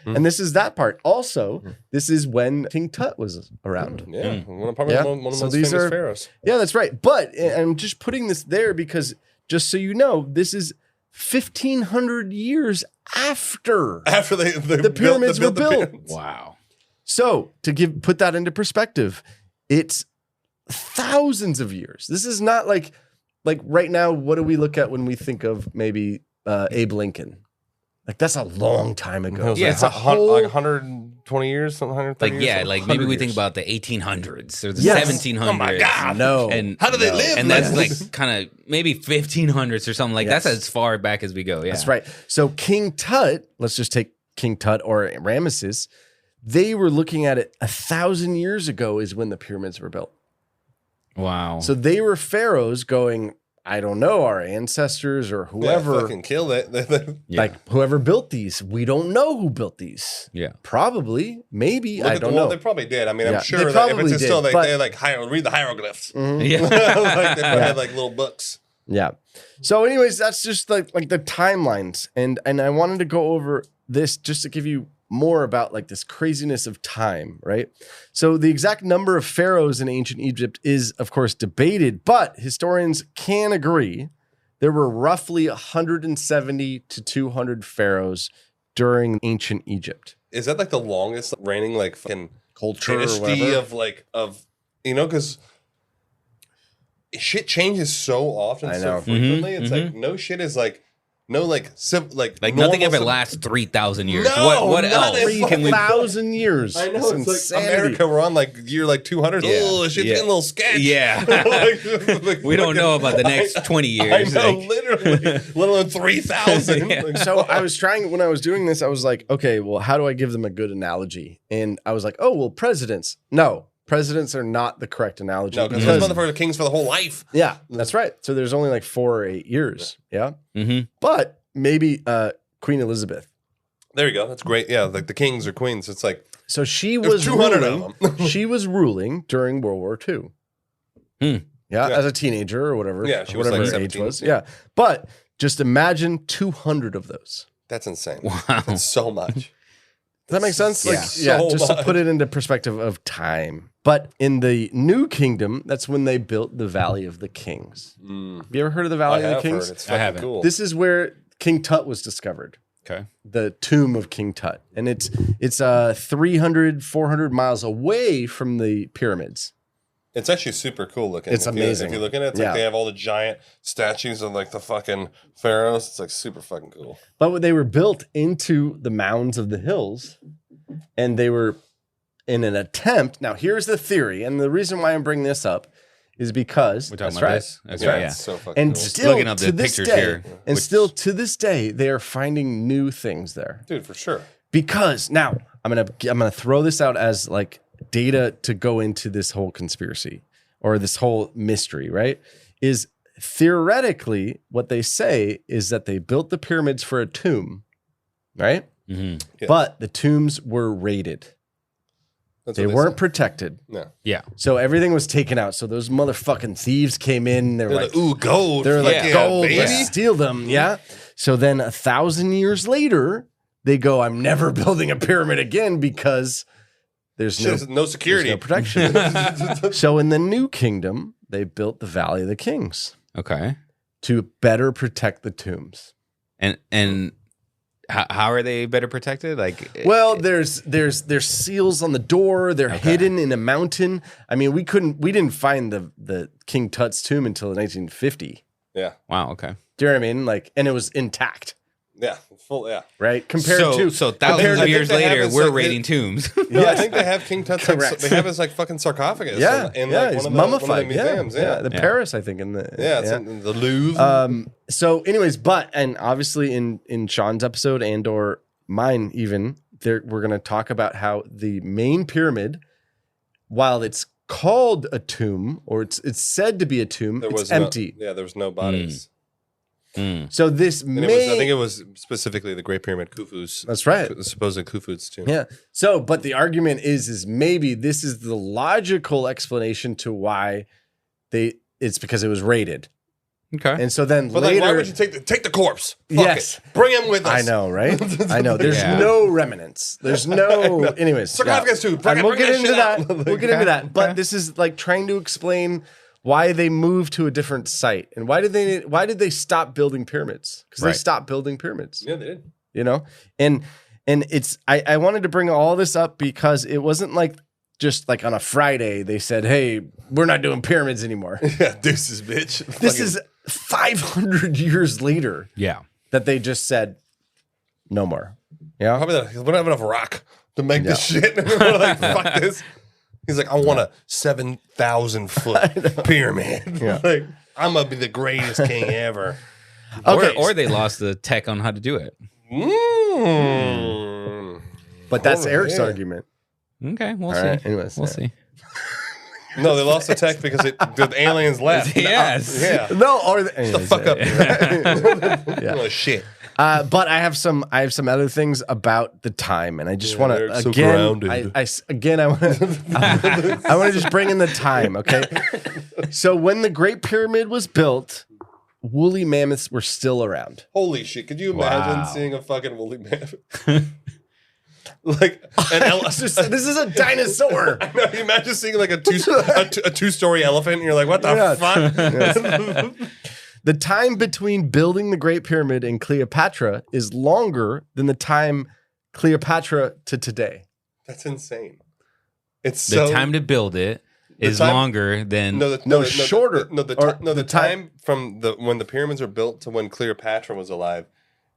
And this is that part. Also, this is when King Tut was around. Yeah, one of the most famous pharaohs. Yeah, that's right. But I'm just putting this there because, just so you know, this is 1,500 years after the pyramids were built. Wow. So to put that into perspective, it's thousands of years. This is not like right now. What do we look at when we think of maybe Abe Lincoln? Like that's a long time ago. Yeah, it's like 120 years, something 130 years. Like maybe we think about the 1800s or the 1700s. Oh my God, no! And how do they live? And that's like kind of maybe 1500s or something like that's as far back as we go. Yeah, that's right. So King Tut, let's just take King Tut or Ramesses. They were looking at it 1,000 years ago is when the pyramids were built. Wow. So they were pharaohs going, I don't know, our ancestors or whoever fucking killed it. like whoever built these. We don't know who built these. Yeah. Probably, maybe. I don't well, know. they probably did. I mean, Yeah, I'm sure they that if probably it's did, still like but- they like read the hieroglyphs. Yeah. Like they probably had like little books. Yeah. So, anyways, that's just like the timelines, and I wanted to go over this just to give you more about like this craziness of time, right? So, the exact number of pharaohs in ancient Egypt is, of course, debated, but historians can agree there were roughly 170 to 200 pharaohs during ancient Egypt. Is that like the longest reigning like fucking Culture or dynasty whatever? of because shit changes so often, I so know. frequently. It's like no shit is like Like normal nothing ever civ- lasts 3,000 years. No, what not else if- can we? 3,000 years. I know It's it's like insanity. America. We're on like year like 200. Yeah. Oh, shit's Yeah. getting a little sketchy. Yeah. Like, We don't know about the next 20 years. I know, like- literally, let alone 3,000. Yeah. Like, So I was trying, when I was doing this, I was like, okay, well, how do I give them a good analogy? And I was like, oh, well, presidents. No, presidents are not the correct analogy. no, because those motherfuckers are kings for the whole life. Yeah, that's right. So there's only like 4 or 8 years. Yeah. Mhm. But maybe Queen Elizabeth. There you go. That's great. Yeah, like the kings or queens. It's like So she There's was 200 ruling, of them. she was ruling during World War II. Yeah, Yeah. as a teenager or whatever. Yeah, she was whatever like her age 17. was. Yeah. But just imagine 200 of those. that's insane. Wow. That's so much. Does that make sense? Like, Yeah. So just to much. put it into perspective of time. But in the New Kingdom, that's when they built the Valley of the Kings. Have you ever heard of the I Valley of have the Kings? heard. It's I fucking haven't. cool. This is where King Tut was discovered. Okay. The tomb of King Tut. And it's 300, 400 miles away from the pyramids. It's actually super cool looking. It's If amazing. if you look at it, it's Yeah. like they have all the giant statues of like the fucking pharaohs. It's like super fucking cool. But they were built into the mounds of the hills, and they were in an attempt. Now, here's the theory, and the reason why I'm bringing this up is because We're talking that's about right. this? That's Okay, right. yeah. It's so fucking And cool. still, Looking up to the this pictures day, here, and which- still to this day, they are finding new things there. Dude, for sure. Because now I'm gonna throw this out as like data to go into this whole conspiracy or this whole mystery, right? Is theoretically what they say is that they built the pyramids for a tomb, right? Mhm. Yeah. But the tombs were raided. That's They what weren't say. protected. No. Yeah. So everything was taken out. So those motherfucking thieves came in. They were They're like, like, ooh, gold. they're like Fuck yeah, gold, baby. let's steal them. Yeah. So then 1,000 years later, they go, I'm never building a pyramid again because there's Shit, there's no security. no protection. So in the New Kingdom, they built the Valley of the Kings Okay. to better protect the tombs. And how are they better protected? Like, Well, there's seals on the door. They're hidden in a mountain. I mean, we didn't find the King Tut's tomb until 1950. Yeah. wow. Okay. Do you know what I mean? Like, and it was intact, Yeah. Full. Yeah. right? Compared so to thousands compared of to- years they have later, this, we're like, raiding tombs. No, I think they have King Tut's. Like, Correct. they have his like fucking sarcophagus. Yeah, in yeah, like he's one of the mummified. museums. Yeah, the Yeah. Paris, I think, in the It's in the Louvre. So, anyways, and obviously in Sean's episode and or mine, even we're going to talk about how the main pyramid, while it's called a tomb or it's said to be a tomb, there it's was empty. there was no bodies. So this And may, it was, I think it was specifically the Great Pyramid Khufu's. that's right. Supposed Khufu's tomb. Yeah. So, but the argument is maybe this is the logical explanation to why it's because it was raided. Okay. And so then But later, like, why would you take the corpse? Fuck Yes. it. Bring him with us. I know, right? I know. There's Yeah. no remnants. There's no. Anyways, Sarcophagus too. And we'll get into that. Out. We'll get into that. But this is like trying to explain why they moved to a different site and why did they stop building pyramids? Because they Right. stopped building pyramids. Yeah, they did. You know, and it's I wanted to bring all this up because it wasn't like just like on a Friday they said, hey, we're not doing pyramids anymore. Yeah, deuces, bitch. This is 500 years later yeah. that they just said no more. Yeah. Probably we don't have enough rock to make this shit. We're like, fuck this. He's like, I want a 7,000 foot pyramid. Yeah. Like, I'm gonna be the greatest king ever. Okay. Or they lost the tech on how to do it. Mm. But that's Oh, Eric's yeah. argument. Okay. We'll All see. right, anyways, we'll yeah. see. No, they lost the tech because the aliens left. Yes. Yeah. No, or Shut the fuck up. Yeah. Oh, shit. But I have some other things about the time, and I just want to so again. grounded. I want to just bring in the time. Okay, so when the Great Pyramid was built, woolly mammoths were still around. Holy shit! Could you imagine seeing a fucking woolly mammoth? Like this is a dinosaur. I know, you imagine seeing like a two-story elephant, and you're like, what the fuck? Yes. The time between building the Great Pyramid and Cleopatra is longer than the time Cleopatra to today. That's insane. It's the time to build it is longer than shorter. The time from when the pyramids were built to when Cleopatra was alive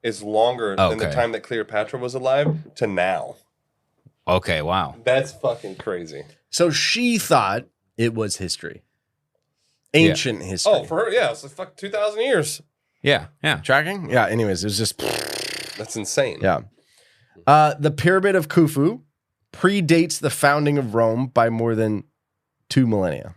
is longer than the time that Cleopatra was alive to now. Okay, wow. That's fucking crazy. So she thought it was history. Ancient history. Oh, for her, yeah. It's like 2,000 years. Yeah. Tracking? Yeah, anyways, it was just... That's insane. Yeah. The Pyramid of Khufu predates the founding of Rome by more than 2 millennia.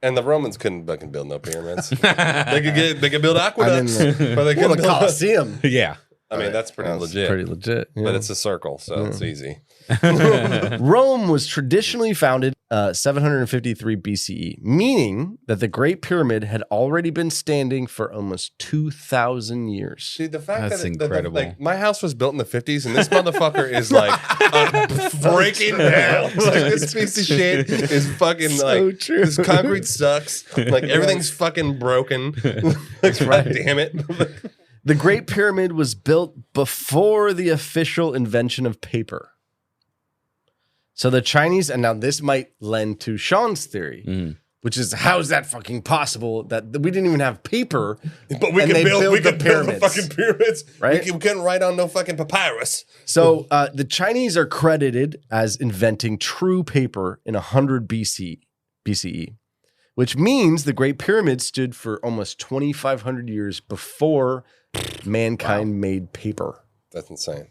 And the Romans couldn't fucking build no pyramids. They could build aqueducts, but they couldn't build Colosseum. Yeah. I mean, that's pretty legit. Pretty legit. Yeah. But it's a circle, so it's easy. Rome was traditionally founded 753 BCE, meaning that the Great Pyramid had already been standing for almost 2,000 years. See, the fact That's that incredible. Like my house was built in the 50s, and this motherfucker is like breaking down. Like, this piece of shit is fucking So true. This concrete sucks. Like everything's fucking broken. Like, right. God damn it. The Great Pyramid was built before the official invention of paper. So the Chinese, and now this might lend to Sean's theory, which is how is that fucking possible that we didn't even have paper, but we could build the fucking pyramids, right? We couldn't write on no fucking papyrus. So the Chinese are credited as inventing true paper in 100 BCE, which means the Great Pyramid stood for almost 2,500 years before mankind made paper. That's insane.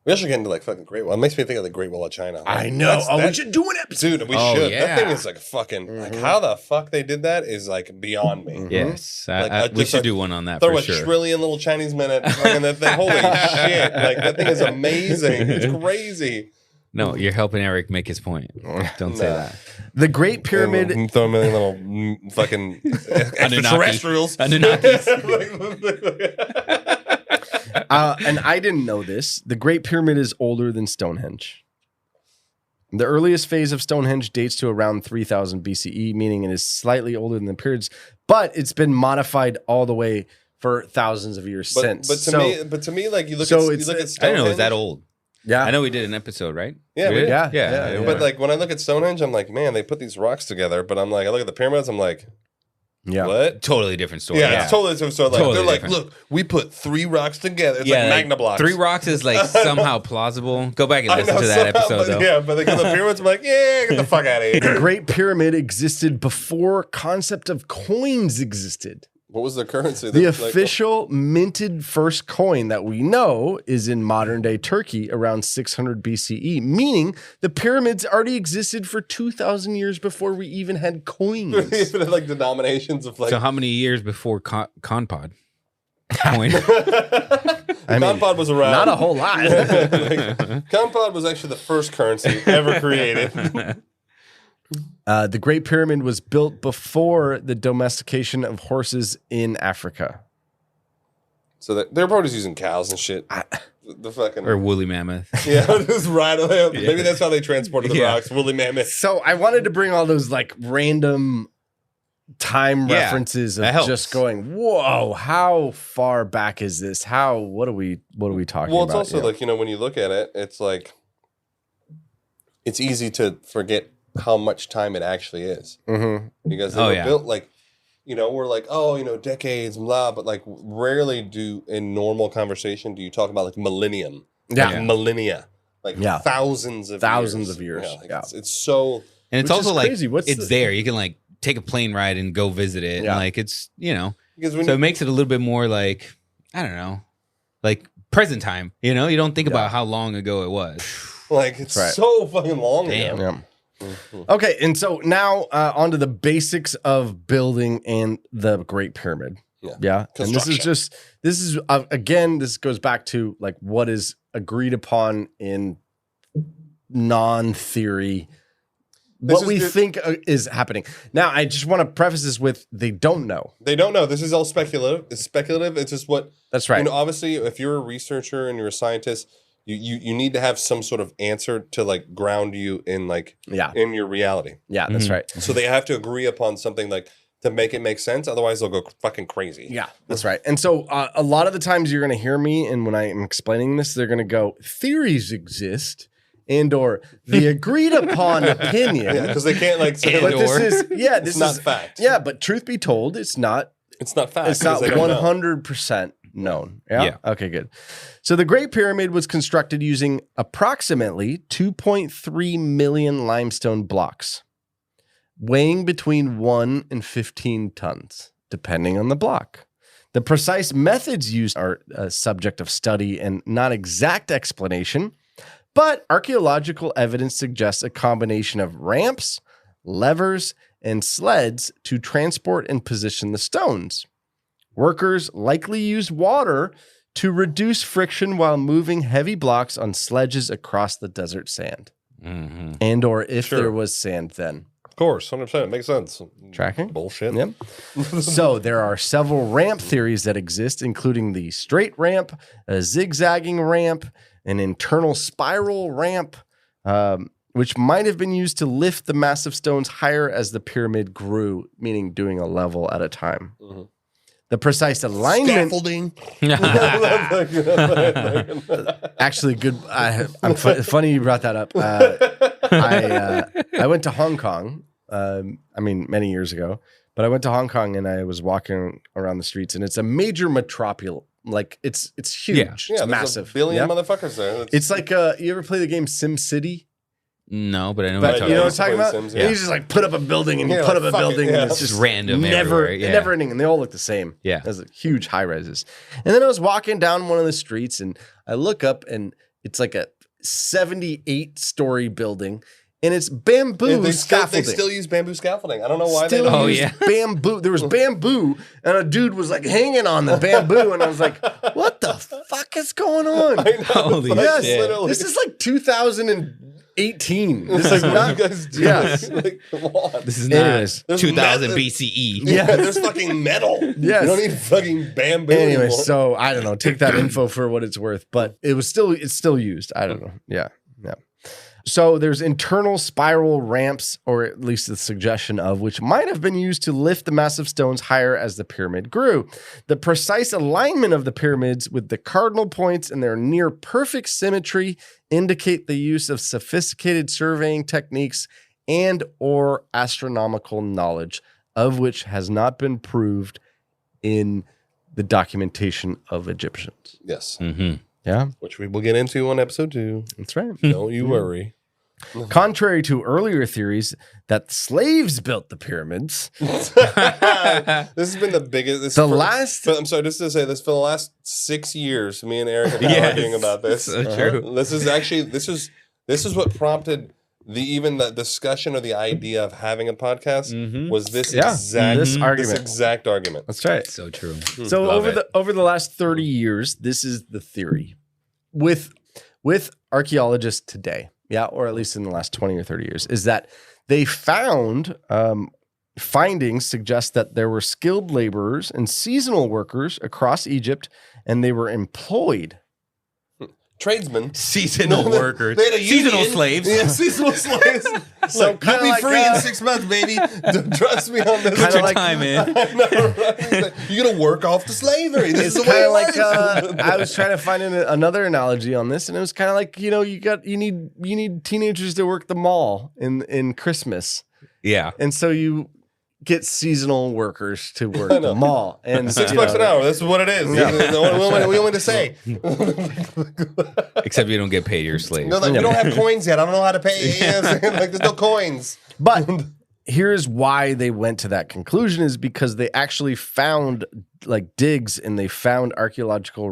We should get into like fucking Great Wall. It makes me think of the Great Wall of China. Like, I know. We should do an episode. Dude, we should. Yeah. That thing is like fucking, like how the fuck they did that is like beyond me. Yes. Like, we should do one on that throw for a sure. trillion little Chinese men at fucking that thing. Holy shit. Like that thing is amazing. It's crazy. No, you're helping Eric make his point. Don't say that. The Great Pyramid. Throw a million little fucking extraterrestrials. And I didn't know this. The Great Pyramid is older than Stonehenge. The earliest phase of Stonehenge dates to around 3000 BCE, meaning it is slightly older than the pyramids, but it's been modified all the way for thousands of years since. But to me, like you look at Stonehenge. I didn't know it was that old. Yeah, I know we did an episode, right? Yeah, yeah. But like when I look at Stonehenge, I'm like, man, they put these rocks together. But I'm like, I look at the pyramids, I'm like, what? Totally different story. Yeah, it's totally different story. Like, Totally they're different. like, look, we put 3 rocks together. It's like Magna blocks. 3 rocks is like somehow plausible. Go back and listen to that episode, though. Yeah, but they go to the pyramids, I'm like, yeah, get the fuck out of here. The Great Pyramid existed before concept of coins existed. What was the currency? The official minted first coin that we know is in modern day Turkey around 600 BCE, meaning the pyramids already existed for 2,000 years before we even had coins. Even like denominations of like. So how many years before Conpod? Coin. Conpod was around. Not a whole lot. Conpod was actually the first currency ever created. The Great Pyramid was built before the domestication of horses in Africa. So they're probably just using cows and shit. The fucking or woolly mammoth. Yeah, just right away. Maybe that's how they transported the rocks. Woolly mammoth. So I wanted to bring all those like random time references of just going, whoa, how far back is this? What are we talking about? Well, it's also like, when you look at it, it's like it's easy to forget how much time it actually is. Because they were built like, we're like, decades, blah, but like rarely in normal conversation do you talk about like millennium. Like millennia. Like thousands of years. It's so... And it's also like, it's there. You can like take a plane ride and go visit it. And like, it's, because so it makes it a little bit more like, I don't know, like present time. You don't think about how long ago it was. Like, it's so fucking long ago. Yeah. Okay, and so now on to the basics of building and the Great Pyramid. Yeah. And this goes back to like what is agreed upon in non-theory, what we think is happening. Now, I just want to preface this with they don't know. They don't know. This is all speculative. It's speculative. It's just what. That's right. You know, obviously, if you're a researcher and you're a scientist, you need to have some sort of answer to like ground you in like in your reality. Yeah, that's right. So they have to agree upon something like to make it make sense. Otherwise, they'll go fucking crazy. Yeah, that's right. And so a lot of the times you're going to hear me, and when I am explaining this, they're going to go, theories exist. And or the agreed upon opinion. Yeah, because they can't like say but this is not fact. Yeah, but truth be told, it's not fact. It's not 100% known. Yeah? Okay, good. So the Great Pyramid was constructed using approximately 2.3 million limestone blocks, weighing between 1 and 15 tons, depending on the block. The precise methods used are a subject of study and not exact explanation. But archaeological evidence suggests a combination of ramps, levers, and sleds to transport and position the stones. Workers likely used water to reduce friction while moving heavy blocks on sledges across the desert sand. And or if there was sand then. Of course, 100%. Makes sense. Tracking? Bullshit. Yep. So there are several ramp theories that exist, including the straight ramp, a zigzagging ramp, an internal spiral ramp, which might have been used to lift the massive stones higher as the pyramid grew, meaning doing a level at a time. The precise alignment. Scaffolding. Actually, good. Funny you brought that up. I went to Hong Kong. Many years ago, but I went to Hong Kong and I was walking around the streets, and it's a major metropolis. Like it's huge. Yeah, it's massive. A billion motherfuckers there. It's like you ever play the game Sim City? No, but I know what you're talking about. Sims, You just like put up a building and you put up a building and it's just random, never ending, and they all look the same. Yeah, there's huge high rises. And then I was walking down one of the streets and I look up and it's like a 78-story building. And it's bamboo scaffolding. They still use bamboo scaffolding. I don't know why they don't. Bamboo. There was bamboo, and a dude was like hanging on the bamboo, and I was like, "What the fuck is going on?" I know, holy shit! Literally. This is like 2018. This is not. Like, come on. This is not 2000 BCE. Yeah, there's fucking metal. Yes. You don't need fucking bamboo. Anyway, anymore. so I don't know. Take that info for what it's worth, but it's still used. I don't know. Yeah. So there's internal spiral ramps, or at least the suggestion of, which might have been used to lift the massive stones higher as the pyramid grew. The precise alignment of the pyramids with the cardinal points and their near perfect symmetry indicate the use of sophisticated surveying techniques and or astronomical knowledge, of which has not been proved in the documentation of Egyptians. Yes. Yeah. Which we will get into on episode 2. That's right. Don't you worry. Contrary to earlier theories that slaves built the pyramids. This has been the biggest. I'm sorry, just to say this, for the last 6 years, me and Eric have been arguing about this. So true. This is what prompted the discussion or the idea of having a podcast was this exact argument. That's right. So true. So over the last 30 years, this is the theory with archaeologists today, or at least in the last 20 or 30 years, is that they found findings suggest that there were skilled laborers and seasonal workers across Egypt, and they were employed. Tradesmen, seasonal workers, they had a seasonal slaves. Yeah, seasonal slaves. So you'll be free in 6 months, baby. Trust me on this. Put your time in. You're gonna work off the slavery. This is kind of like I was trying to find another analogy on this, and it was kind of like you need teenagers to work the mall in Christmas. Yeah, and so you get seasonal workers to work the mall, and $6 an hour. This is what it is. Yeah. We want to say. Except you don't get paid, you're a slave. No, we don't have coins yet. I don't know how to pay. Like there's no coins. But here's why they went to that conclusion is because they actually found like digs and they found archaeological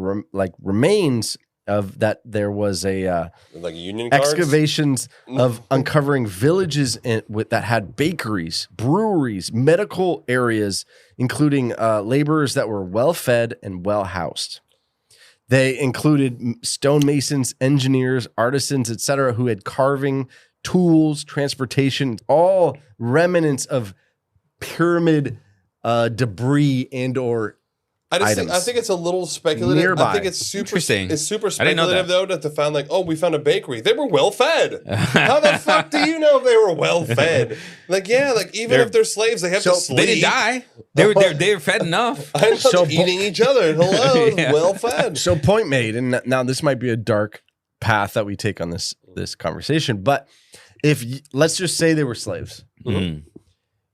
remains of that there was a like union cards? excavations of uncovering villages that had bakeries, breweries, medical areas, including laborers that were well fed and well housed. They included stonemasons, engineers, artisans, etc., who had carving, tools, transportation, all remnants of pyramid debris and/or items. I think it's a little speculative. Nearby. I think it's super Interesting. It's super I didn't know speculative though to find like, oh, we found a bakery. They were well fed. How the fuck do you know if they were well fed? Like, yeah, like even if they're slaves, they have to sleep. They didn't die. They were fed enough. I'm not eating each other. Hello, Yeah. well fed. So point made, and now this might be a dark path that we take on this conversation, but let's just say they were slaves. Mm.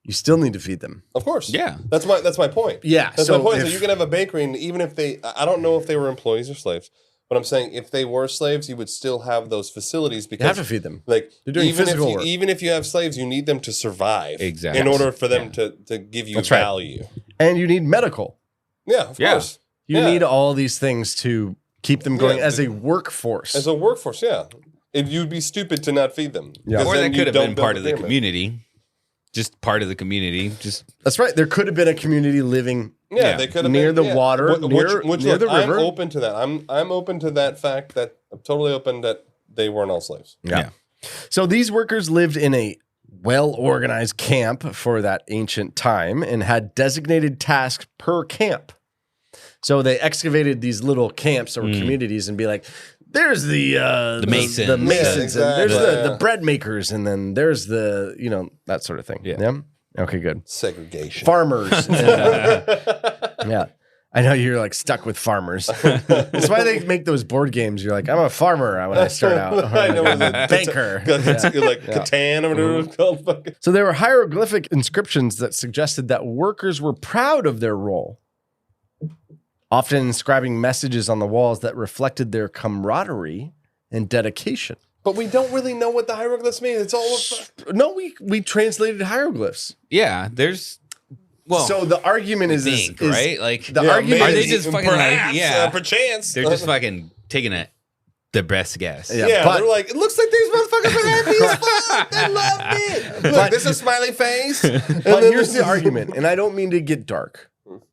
You still need to feed them. Of course. Yeah. That's my point. Yeah. That's my point. So you can have a bakery, and even if I don't know if they were employees or slaves, but I'm saying if they were slaves, you would still have those facilities because You have to feed them. Like They're doing physical work. Even if you have slaves, you need them to survive. Exactly. In order for them to give you That's right. value. And you need medical. Yeah, of course. You need all these things to keep them going as a workforce. As a workforce, yeah. You'd be stupid to not feed them. Yeah. Or then that you could have don't been build part a of the pyramid. community. Just part of the community. That's right. There could have been a community living Yeah, they could have near been, the water, near look, the river. I'm open to that. I'm open to that fact that I'm totally open that they weren't all slaves. Yeah. So these workers lived in a well-organized camp for that ancient time and had designated tasks per camp. So they excavated these little camps or communities and be like, there's the masons. the masons, Yeah, and there's exactly. the bread makers, and then there's the, that sort of thing. Yeah. Okay, good. Segregation. Farmers. Yeah. I know you're like stuck with farmers. That's why they make those board games. You're like, I'm a farmer when I start out. I know, I'm a banker. Like Catan or whatever it's called. So there were hieroglyphic inscriptions that suggested that workers were proud of their role, often inscribing messages on the walls that reflected their camaraderie and dedication. But we don't really know what the hieroglyphs mean. It's all No, we translated hieroglyphs. Yeah, there's so the argument is right? Like the argument are they is just fucking perhaps, like perchance. They're just fucking taking it the best guess. Yeah, but- they're like, it looks like these motherfuckers are happy as fuck. They loved it. Look, this is a smiley face. But here's the argument, and I don't mean to get dark.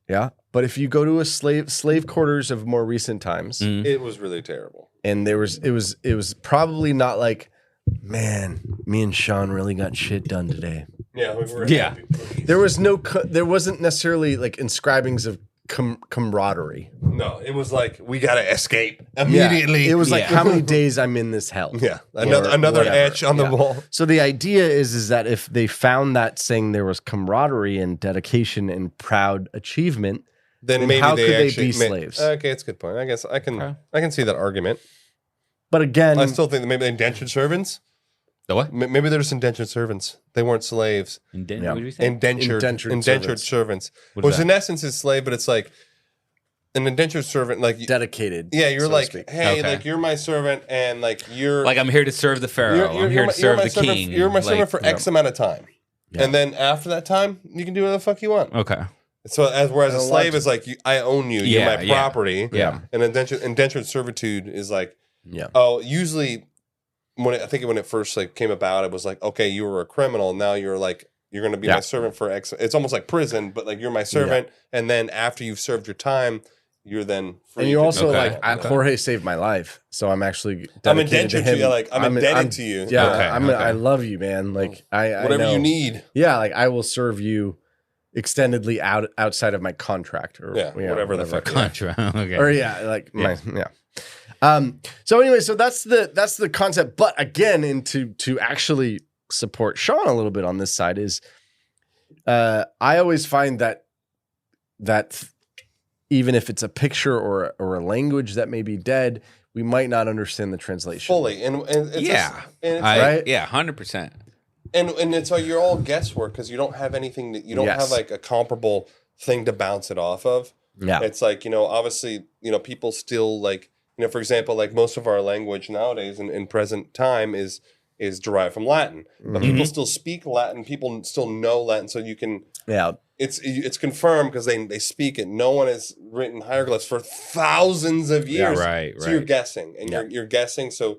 Yeah. But if you go to a slave quarters of more recent times, it was really terrible. and it was probably not like, man, me and Sean really got shit done today. Yeah, we were Yeah. happy. There wasn't necessarily like inscribings of camaraderie. No, it was like, we got to escape immediately. Yeah. It was like how many days I'm in this hell. Yeah, another whatever. etch on the wall. So the idea is that if they found that saying there was camaraderie and dedication and proud achievement, Then maybe how they could they actually be slaves? Okay, that's a good point. I guess I can see that argument. But again, I still think that maybe indentured servants. The what? Maybe they're just indentured servants. They weren't slaves. What did you say? Indentured servants. What is Which that? in essence is slave, but it's like an indentured servant. Like dedicated. yeah, you're so to like, speak. hey, Okay. like you're my servant, and like you're Like I'm here to serve the pharaoh. I'm here to serve the king. You're my servant Like, for X amount of time, and then after that time, you can do whatever the fuck you want. Okay. So whereas a And a slave lot- is like, I own you. Yeah, You're my yeah. property. Yeah. And indentured servitude is like, Yeah. oh, usually when it first like came about, it was like, okay, you were a criminal. Now you're like, you're going to be my servant for X. It's almost like prison, but like you're my servant. And then after you've served your time, you're then free. And you also Okay. like Jorge saved my life, so I'm actually I'm dedicated indentured to him. you. Like I'm indebted to you. Yeah, Okay, I love you, man. Like I Whatever know. you need. Yeah, like I will serve you extendedly outside of my contract or Yeah, whatever the fuck. Contra. Okay. Or my so anyway, so that's the concept. But again, to actually support Sean a little bit on this side is I always find that even if it's a picture or a language that may be dead, we might not understand the translation Fully. And it's Yeah. right? Yeah, 100%. And it's like you're all guesswork because you don't have anything that you don't have like a comparable thing to bounce it off of. Yeah. It's like, obviously, people still like, for example, like most of our language nowadays in present time is derived from Latin. But people still speak Latin. People still know Latin. So you can, it's confirmed because they speak it. No one has written hieroglyphs for thousands of years. Yeah, right. So you're guessing, and you're guessing. So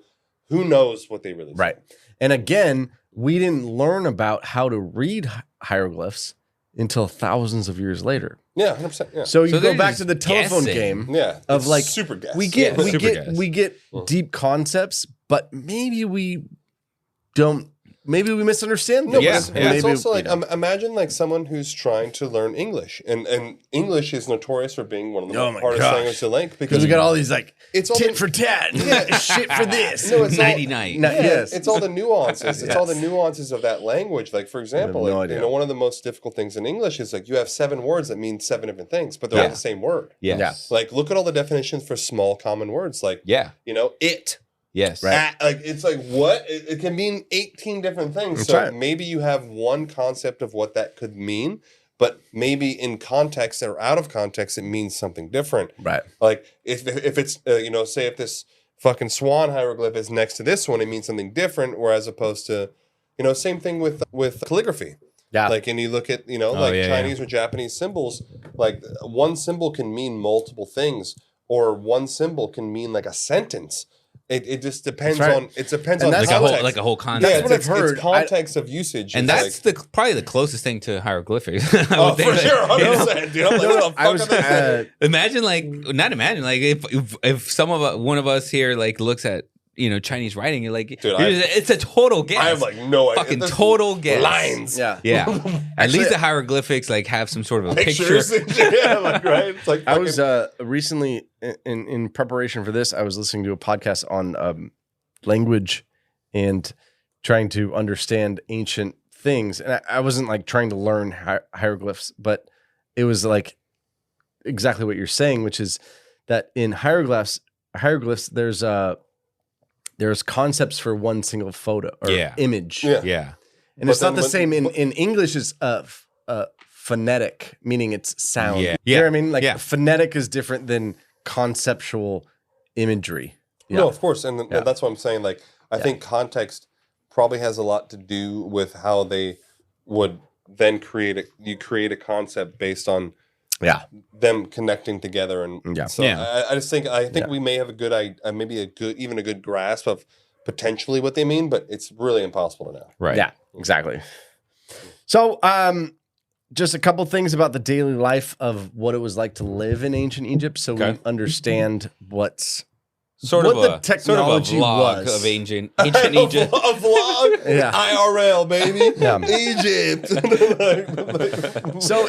who knows what they really say? Right. And again, we didn't learn about how to read hieroglyphs until thousands of years later. Yeah, 100%. Yeah. So you go back to the telephone game. Yeah, of like super guess. we get deep concepts, but maybe we don't. Maybe we misunderstand No, things. but it's also like imagine like someone who's trying to learn English, and English is notorious for being one of the hardest languages to learn because we got all these like it's all tit for tat, shit for this. No, it's 99. Yes, it's all the nuances. It's all the nuances of that language. Like for example, one of the most difficult things in English is like you have 7 words that mean 7 different things, but they're all the same word. Yes. Like look at all the definitions for small common words. Like it. Yes. Right. Like it's like what? It can mean 18 different things. So maybe you have one concept of what that could mean, but maybe in context or out of context it means something different. Right. Like if it's say if this fucking swan hieroglyph is next to this one, it means something different, whereas opposed to same thing with calligraphy. Yeah. Like and you look at Chinese or Japanese symbols, like one symbol can mean multiple things, or one symbol can mean like a sentence. It just depends on context. Like a whole context. Yeah, that's what I've heard. It's context of usage, and that's probably the closest thing to hieroglyphics. For sure, 100%. Dude, I'm like, what the fuck are they? Imagine if one of us here like looks at Chinese writing, you're like, dude, it's a total guess. I have like no idea. Fucking total guess. Lines. Yeah. At least the hieroglyphics like have some sort of a pictures. picture. Yeah, like, right. It's like I was recently in preparation for this, I was listening to a podcast on language and trying to understand ancient things, and I wasn't like trying to learn hieroglyphs, but it was like exactly what you're saying, which is that in hieroglyphs there's concepts for one single photo or image. Yeah. And it's not the same in English is phonetic, meaning it's sound. Yeah. You know what I mean? Like phonetic is different than conceptual imagery. Yeah. No, of course. And that's what I'm saying. Like, I think context probably has a lot to do with how they would then create a concept based on them connecting together. And so I think we may have a good a good grasp of potentially what they mean, but it's really impossible to know. Right. Yeah, exactly. So just a couple things about the daily life of what it was like to live in ancient Egypt, so we understand what's the technology vlog was of ancient Egypt. A vlog, IRL, baby, Egypt. So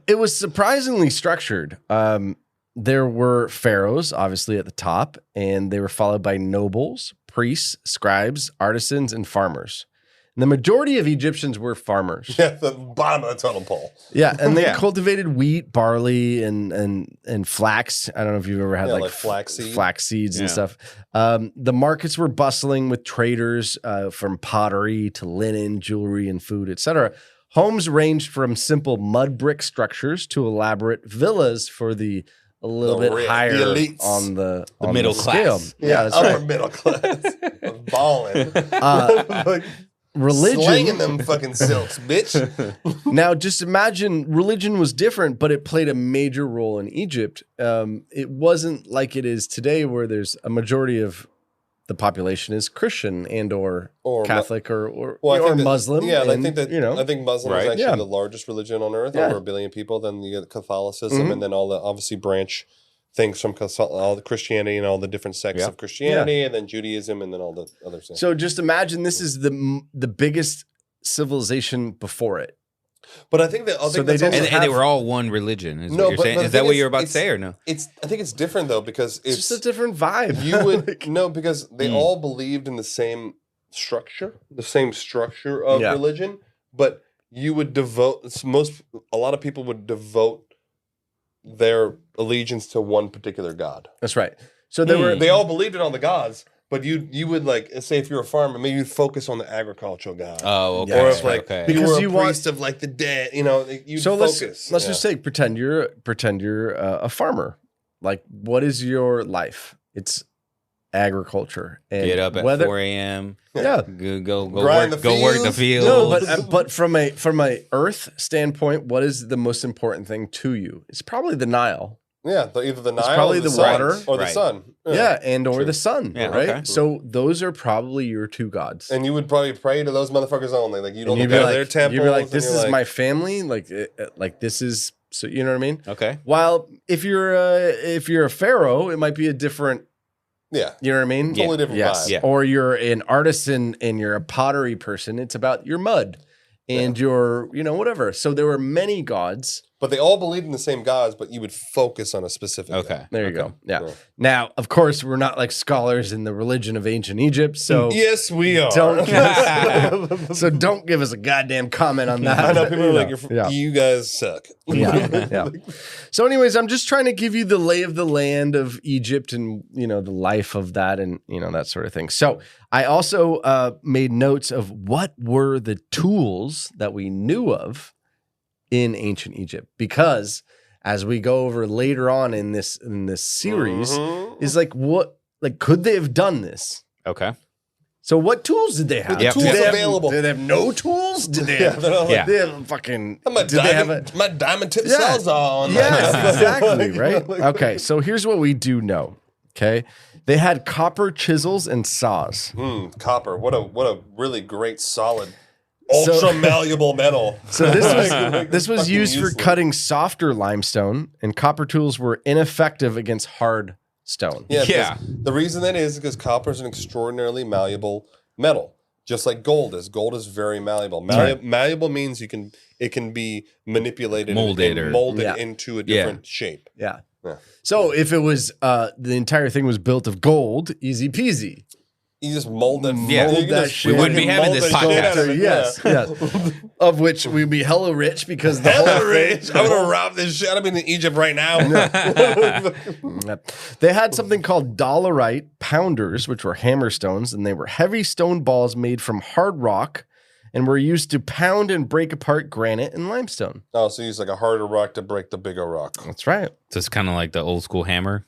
it was surprisingly structured. There were pharaohs, obviously, at the top, and they were followed by nobles, priests, scribes, artisans, and farmers. And the majority of Egyptians were farmers. Yeah, the bottom of the totem pole. Yeah, and they cultivated wheat, barley, and flax. I don't know if you've ever had like flax seeds and stuff. The markets were bustling with traders from pottery to linen, jewelry, and food, etc. Homes ranged from simple mud brick structures to elaborate villas for a little bit higher on the middle scale. class. Yeah, that's upper middle class. Balling. Religion, slanging them fucking silks, bitch. Now, just imagine religion was different, but it played a major role in Egypt. It wasn't like it is today, where there's a majority of the population is Christian or Catholic or Muslim. Yeah, I think Muslim is actually the largest religion on earth, over 1 billion people. Then you get Catholicism, and then all the obviously branch things from all the Christianity and all the different sects of Christianity, and then Judaism, and then all the other things. So just imagine this is the biggest civilization before it. But I think that they were all one religion. Is what you're saying? Is that what you're about to say, or no? I think it's different though, because it's just a different vibe. You would because they all believed in the same structure of religion, but you would devote a lot of people would devote their allegiance to one particular god. That's right. So they all believed in all the gods, but you would like say if you're a farmer, maybe you'd focus on the agricultural god. Oh, okay. Or if like because you were a priest of like the dead, you'd focus. Let's just say pretend you're a farmer. Like, what is your life? It's agriculture. And get up at 4 a.m. Yeah, go Grind work, the go work the fields. fields. No, but from a Earth standpoint, what is the most important thing to you? It's probably the Nile. Yeah, either the Nile, probably or the the sun, water. or the Right. sun. Yeah, and or the sun, Yeah, right? okay. So those are probably your two gods. And you would probably pray to those motherfuckers only. Like you don't And go you'd to be their like, temples. you'd be like, and this you're is like, my family. Like this is, so you know what I mean? Okay. While if you're a pharaoh, it might be a different. Yeah. You know what I mean? Totally different Yes. vibe. Yeah. Or you're an artisan and you're a pottery person. It's about your mud and your, whatever. So there were many gods. But they all believed in the same gods, but you would focus on a specific Okay. god. There you go. Yeah. Cool. Now, of course, we're not like scholars in the religion of ancient Egypt. So Yes, we are. don't don't give us a goddamn comment on that. I know people are like, Yeah. you guys suck. Yeah. So, anyways, I'm just trying to give you the lay of the land of Egypt and, the life of that and, that sort of thing. So I also made notes of what were the tools that we knew of in ancient Egypt, because as we go over later on in this series, is could they have done this? Okay. So what tools did they have? The tools available. Did they have no tools? Did they have, Yeah. they have fucking... My did they have my diamond tip Yeah. sawzall on. Yes, exactly, right? Okay, so here's what we do know, okay? They had copper chisels and saws. Copper. What a really great, solid, ultra malleable metal. So this was Fucking used for useless. cutting softer limestone, and copper tools were ineffective against hard stone. Yeah. Yeah. because The reason that is because copper is an extraordinarily malleable metal, just like gold is. Gold is very malleable. Malleable means it can be manipulated, Molded and or- molded Yeah. into a different shape. Yeah. Yeah. So if it was the entire thing was built of gold, easy peasy. You just mold that. Yeah. mold We that shit. wouldn't be having Mold this the shit podcast. out of it, Yes, yes. Of which we'd be hella rich because the Hella whole rich. I'm gonna rob this shit. I'm in Egypt right now. Yep. They had something called dolerite pounders, which were hammerstones, and they were heavy stone balls made from hard rock and were used to pound and break apart granite and limestone. Oh, so you use like a harder rock to break the bigger rock. That's right. So it's kind of like the old school hammer.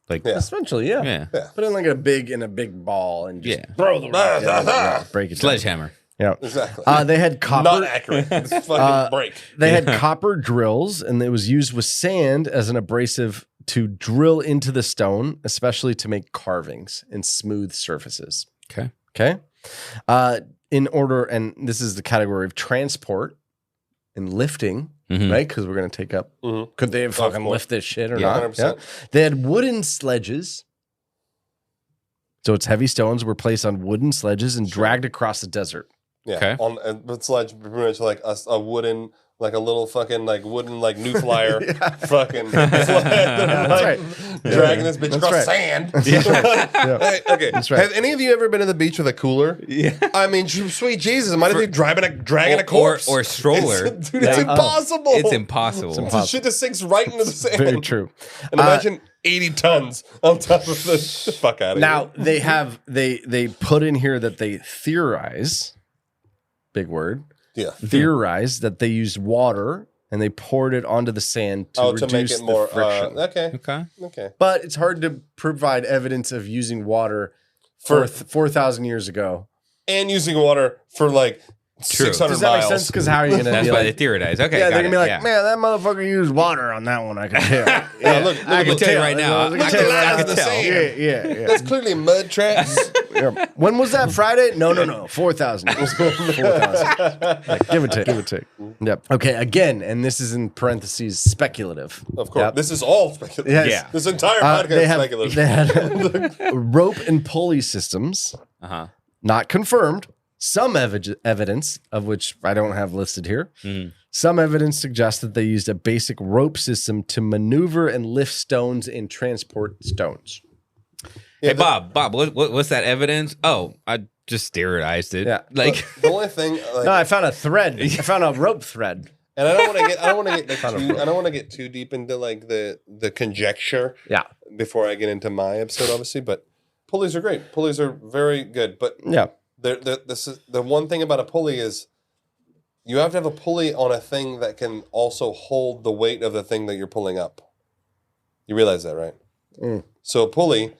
Like, Yeah. Essentially, yeah. yeah. Put in like a big ball and just Yeah. throw the rock. Yeah, break it down. Sledgehammer. Yeah. Exactly. They had copper. Not accurate. It's fucking break. They had copper drills, and it was used with sand as an abrasive to drill into the stone, especially to make carvings and smooth surfaces. Okay. Okay. In order, and this is the category of transport and lifting, right? Because we're going to take up. Could they have fucking lift this shit or Yeah, not? 100%. They had wooden sledges. So its heavy stones were placed on wooden sledges and dragged across the desert. Yeah. Okay. It's like pretty much like a wooden, like a little fucking like wooden like new flyer, fucking right. dragging this bitch across right. sand. Yeah. Hey, okay. That's right. Have any of you ever been to the beach with a cooler? Yeah. I mean, sweet Jesus, might as well be dragging a corpse Or a stroller. Dude, it's impossible. It's impossible. It's the shit that sinks right into the sand. Very true. And imagine 80 tons on top of the fuck out of Now they have they put in here that they theorize, big word, theorize that they used water and they poured it onto the sand to reduce make it more the friction. Okay. But it's hard to provide evidence of using water for 4,000 years ago. And using water for like 600 Does that miles. make sense? Because how are you going to That's be why like, they theorize. Okay, yeah, got they're going to be like, yeah. man, that motherfucker used water on that one. I can tell. Yeah, look, I can tell you right now. Look at the lines of the tell. sand. Yeah. That's clearly mud traps. Yeah. When was that? Friday? No. 4,000. 4,000. Like, give or take. Yep. Okay. Again, and this is in parentheses speculative. Of course. Yep. This is all speculative. Yes. Yeah. This entire podcast is speculative. They had rope and pulley systems, not confirmed. Some evidence, of which I don't have listed here, some evidence suggests that they used a basic rope system to maneuver and lift stones and transport stones. Hey, Bob, what's that evidence? Oh, I just theorized it. Yeah. Like, The only thing, like, No, I found a thread. I found a rope thread. and I don't want to get too deep into like the conjecture. Yeah. Before I get into my episode, obviously, but pulleys are great. Pulleys are very good, but Yeah. This is the one thing about a pulley is you have to have a pulley on a thing that can also hold the weight of the thing that you're pulling up. You realize that, right? So a pulley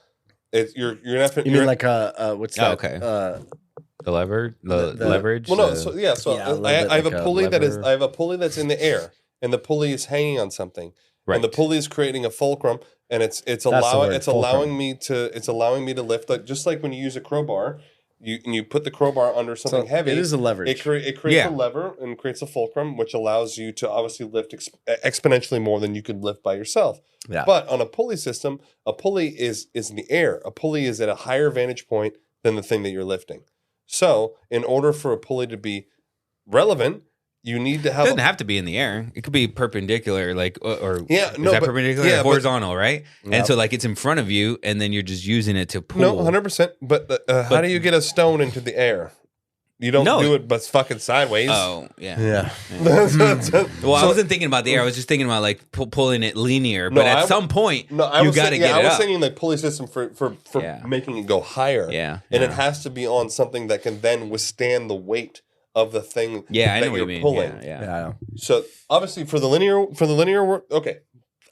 You're not. You mean like what's that? Okay. The leverage. Well, no. So I have a pulley I have a pulley that's in the air, and the pulley is hanging on something, and the pulley is creating a fulcrum, and it's allowing me to lift, like just like when you use a crowbar. You put the crowbar under something heavy. It is a leverage. It creates a lever and creates a fulcrum, which allows you to obviously lift exponentially more than you could lift by yourself. Yeah. But on a pulley system, a pulley is in the air. A pulley is at a higher vantage point than the thing that you're lifting. So, in order for a pulley to be relevant, you need to have. It doesn't have to be in the air. It could be perpendicular, like perpendicular, yeah, horizontal, right? Yep. And so, like, it's in front of you, and then you're just using it to pull. No, 100%. But how do you get a stone into the air? You don't do it, but fucking sideways. Oh, yeah. Yeah. Well, I wasn't thinking about the air. I was just thinking about like pulling it linear. But at some point, you got to get it up. I was thinking like pulley system for making it go higher. Yeah. And it has to be on something that can then withstand the weight of the thing I know that what you're you mean. pulling. Yeah. So obviously for the linear work, okay,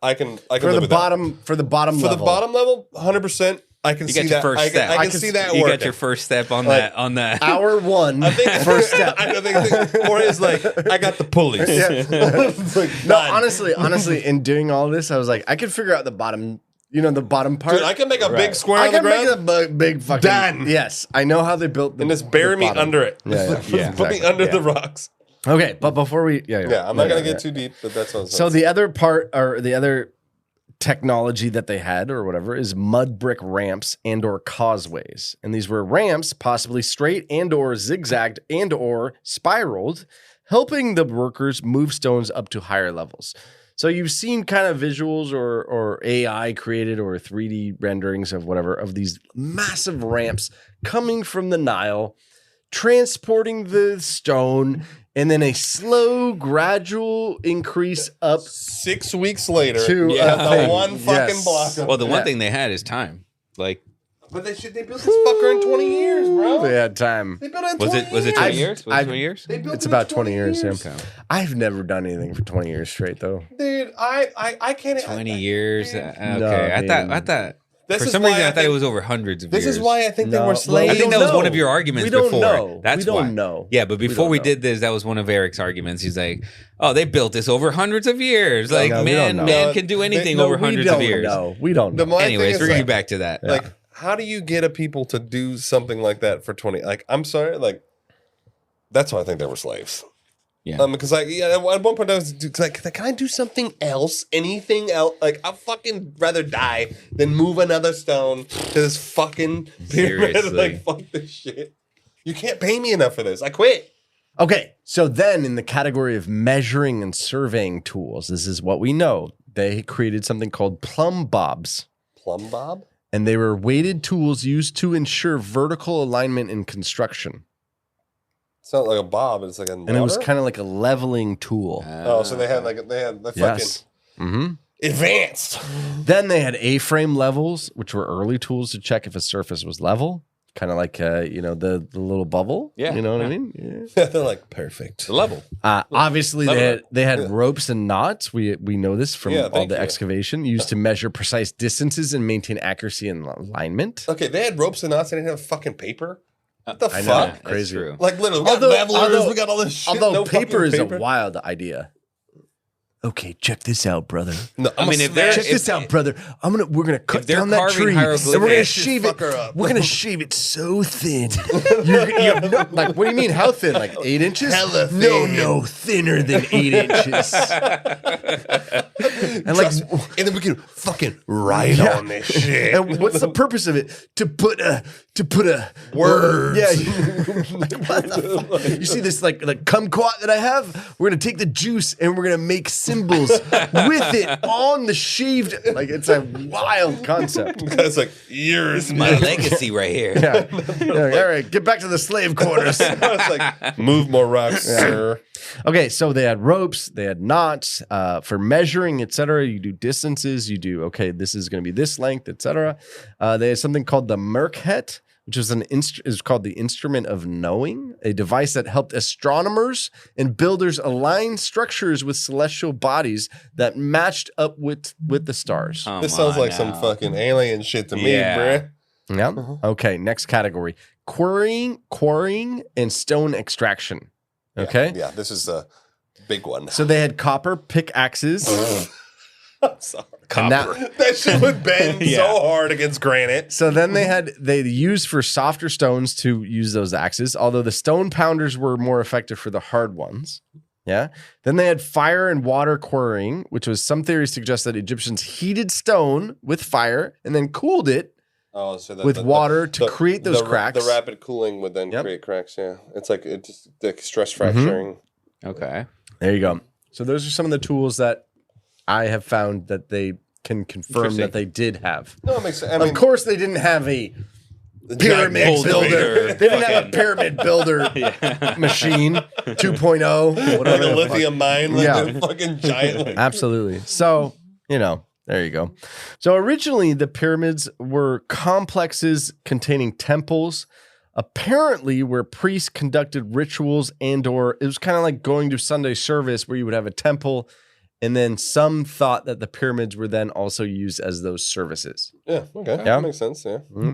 I can for the bottom level. For the bottom level, 100%. I can see that. First step. I can see that. You working. got your first step on that. On that. Hour one. I think first step. I think or it's like I got the pulleys. No, honestly, in doing all this, I was like, I could figure out the bottom. You know, the bottom part. Dude, I can make a big square on the ground. I can make a big fucking. Done. Yes, I know how they built. And just bury me under it. Yeah. Put me under the rocks. Okay, but before we, I'm not gonna get too deep, but that's what. So the other part, or the other technology that they had or whatever, is mud brick ramps and or causeways, and these were ramps possibly straight and or zigzagged and or spiraled, helping the workers move stones up to higher levels. So you've seen kind of visuals or AI created or 3D renderings of whatever of these massive ramps coming from the Nile, transporting the stone, and then a slow, gradual increase up 6 weeks later to the one fucking block. Well, the one thing they had is time. Like, but they built this fucker in 20 years, bro. They had time. They built it in 20 years. Was it 20 years? Was it 20 years? It's about 20 years. Yeah. I've never done anything for 20 years straight, though. Dude, I can't. 20 years. Okay, No, I thought. For some reason, I thought it was over hundreds of years. This is why I think they were slaves. I think that was one of your arguments before. Know. That's we don't why. know. Yeah, but before we did this, that was one of Eric's arguments. He's like, "Oh, they built this over hundreds of years. Like, man can do anything over hundreds of years." No, we don't know. Anyways, we're getting back to that. Like, how do you get a people to do something like that for 20? Like, I'm sorry, like, that's why I think they were slaves. Yeah. Because at one point I was like, can I do something else? Anything else? Like, I'd fucking rather die than move another stone to this fucking pyramid. Seriously. Like, fuck this shit. You can't pay me enough for this. I quit. Okay, so then in the category of measuring and surveying tools, this is what we know. They created something called plumb bobs. Plumb bob? And they were weighted tools used to ensure vertical alignment in construction. It's not like a bob. It's like a. And it was kind of like a leveling tool. So they had the fucking advanced. Then they had A-frame levels, which were early tools to check if a surface was level. Kind of like the little bubble. Yeah. You know what I mean? Yeah. They're like perfect. The level. Obviously, they had ropes and knots. We know this from all the excavation used to measure precise distances and maintain accuracy and alignment. Okay, they had ropes and knots. They didn't have fucking paper. What the fuck? Know, crazy. True. Like literally, we got levelers. We got all this shit. Although no paper is paper. a wild idea. Okay, check this out, brother. No, if they're check this out, brother. We're gonna cut down that tree, and we're gonna shave it. We're gonna shave it so thin. Like, what do you mean? How thin? Like 8 inches? Hella thin. No, thinner than 8 inches. And then we can fucking write on this shit. And what's the purpose of it? To put a words. Yeah. Like, what the fuck? You see this like kumquat that I have? We're gonna take the juice and we're gonna make symbols with it on the shaved. Like, it's a wild concept. It's like years. This is my legacy right here. Yeah. All right, get back to the slave quarters. It's like, move more rocks, sir. Okay, so they had ropes, they had knots for measuring, etc. You do distances, you do, okay, this is going to be this length, etc. They had something called the Merkhet, which was is called the Instrument of Knowing, a device that helped astronomers and builders align structures with celestial bodies that matched up with the stars. This sounds like some fucking alien shit to me, bruh. Yeah. Okay. Next category: quarrying, and stone extraction. Okay. Yeah, this is a big one. So they had copper pickaxes. I'm sorry. Copper. That shit would bend so hard against granite. So then they used for softer stones to use those axes, although the stone pounders were more effective for the hard ones. Yeah. Then they had fire and water quarrying, which was some theories suggest that Egyptians heated stone with fire and then cooled it with water to create those cracks. The rapid cooling would then create cracks. Yeah. It's like it just the stress fracturing. Okay. There you go. So those are some of the tools that I have found that they can confirm that they did have. No, it makes sense. I mean, of course, they didn't have a pyramid builder. They didn't have a pyramid builder machine 2.0. Like a lithium mine, like a fucking giant. Absolutely. So, there you go. So originally, the pyramids were complexes containing temples, apparently where priests conducted rituals or it was kind of like going to Sunday service where you would have a temple. And then some thought that the pyramids were then also used as those services. Yeah, okay. Yeah. That makes sense, yeah. Mm-hmm.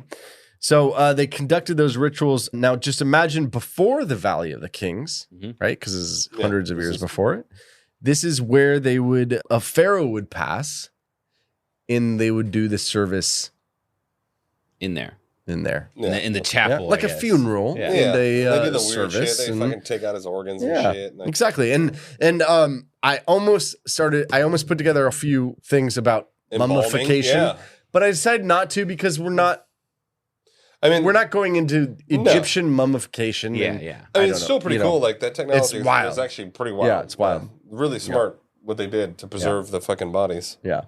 So they conducted those rituals. Now, just imagine before the Valley of the Kings, right? Because this is hundreds of years before it. This is where a pharaoh would pass, and they would do the service in there. In the chapel. Like a funeral. Yeah. They do the service. Weird shit. They fucking take out his organs and shit. Like, exactly. And I almost put together a few things about mummification, but I decided not to because we're not going into Egyptian mummification. Yeah. I mean, it's still pretty cool. Like that technology is actually pretty wild. Yeah, it's wild. Really smart what they did to preserve the fucking bodies. Yeah.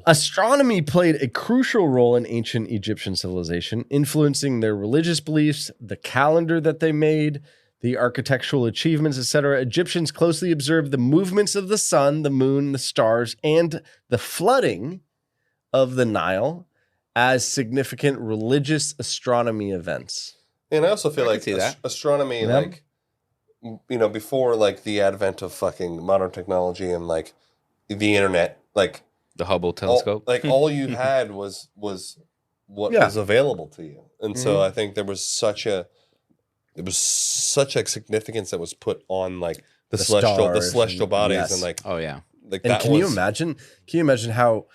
Astronomy played a crucial role in ancient Egyptian civilization, influencing their religious beliefs, the calendar that they made, the architectural achievements, etc. Egyptians closely observed the movements of the sun, the moon, the stars, and the flooding of the Nile as significant religious astronomy events. And I also feel like astronomy, like, before like the advent of fucking modern technology and like the internet, like the Hubble telescope, all you had was what was available to you. And so I think there was such a significance that was put on like the celestial bodies and like like and can you imagine how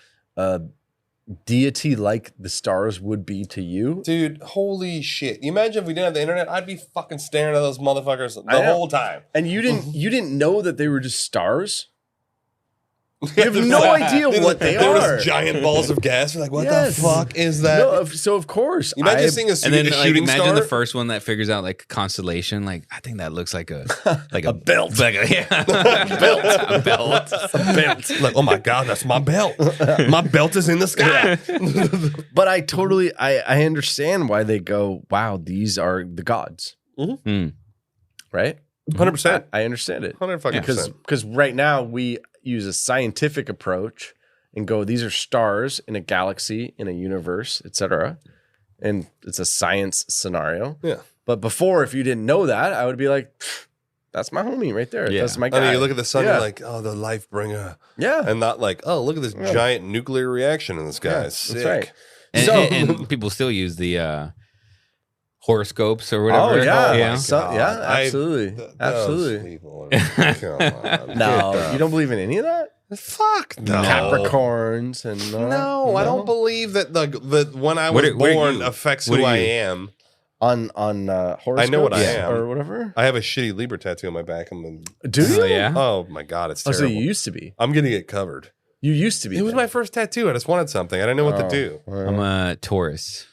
deity like the stars would be to you? Dude, holy shit. You imagine if we didn't have the internet, I'd be fucking staring at those motherfuckers the whole time. And you didn't know that they were just stars? You have no idea what they are. Those giant balls of gas. You're like, what the fuck is that? No, so of course. You imagine seeing a shooting imagine star? the first one that figures out like constellation. Like, I think that looks like a belt. Like a belt. Like, oh my God, that's my belt. My belt is in the sky. But I understand why they go, wow, these are the gods. Right? 100%. I understand it. 100%. Because right now we use a scientific approach and go, these are stars in a galaxy, in a universe, etc. And it's a science scenario. Yeah. But before, if you didn't know that, I would be like, that's my homie right there. Yeah. That's my guy. I mean, you look at the sun, you're like, oh, the life bringer. Yeah. And not like, oh, look at this giant nuclear reaction in the sky. Yeah, Sick. that's right. And people still use the horoscopes or whatever. Oh yeah, yeah. Absolutely, absolutely. People are, come on. No, you don't believe in any of that? Fuck no. Capricorns and no, I don't believe that the when I was born affects who I am. On horoscopes. I know what I am or whatever. I have a shitty Libra tattoo on my back. Do you? Oh, yeah. Oh my God, it's terrible. So you used to be. I'm gonna get covered. You used to be. It was my first tattoo. I just wanted something. I didn't know what to do. I'm a Taurus.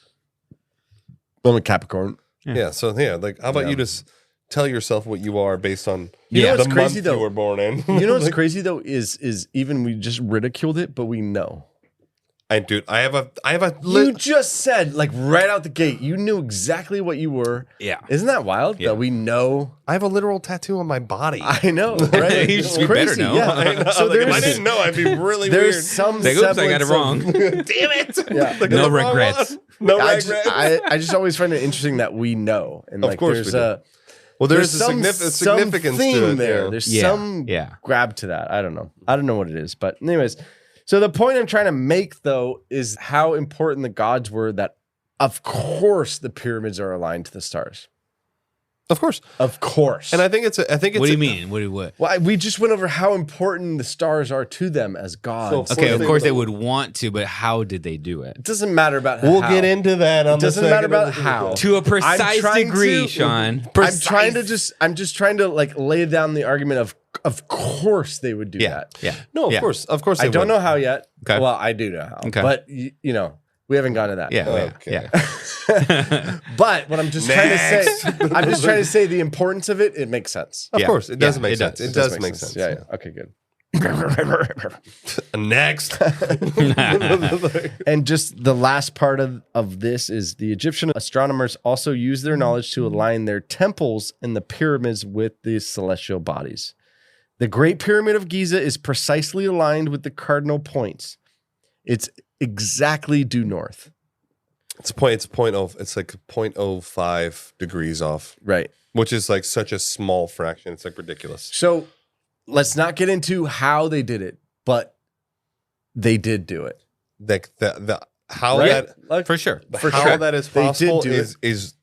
I'm a Capricorn. Yeah. So like, how about you just tell yourself what you are based on the month crazy, though, you were born in? You know what's crazy though is even we just ridiculed it, but we know. Dude, I have a. You just said like right out the gate, you knew exactly what you were. Yeah, isn't that wild? That we know. I have a literal tattoo on my body. I know, right? We better know. Yeah. I know. So if I didn't know, I'd be really there's weird. Some oops, I got it wrong. Damn it! Yeah. No regrets. No regrets. I just always find it interesting that we know, and of course there's we do. Well, there's a significance to it there. Yeah. There's some grab to that. I don't know what it is, but anyways. So the point I'm trying to make, though, is how important the gods were that of course the pyramids are aligned to the stars. Of course. And I think it's what do you mean? What? Well, we just went over how important the stars are to them as gods. Okay, of course they would want to, but how did they do it? It doesn't matter about how. We'll get into that. It doesn't matter about how. To a precise degree, Sean. I'm just trying to like lay down the argument of course they would do that. Yeah. No, of course. I don't know how yet. Okay. Well, I do know how. Okay. But you know, we haven't gone to that. Yeah. Okay. But what I'm just trying to say, the importance of it makes sense. Of course, it does make sense. Does. It does make sense. Yeah. Okay, good. Next. And just the last part of this is the Egyptian astronomers also used their knowledge to align their temples and the pyramids with the celestial bodies. The Great Pyramid of Giza is precisely aligned with the cardinal points. It's exactly due north. It's like 0.05 degrees off. Right. Which is like such a small fraction. It's like ridiculous. So let's not get into how they did it, but they did do it. Like how right? that for sure. How that is possible do is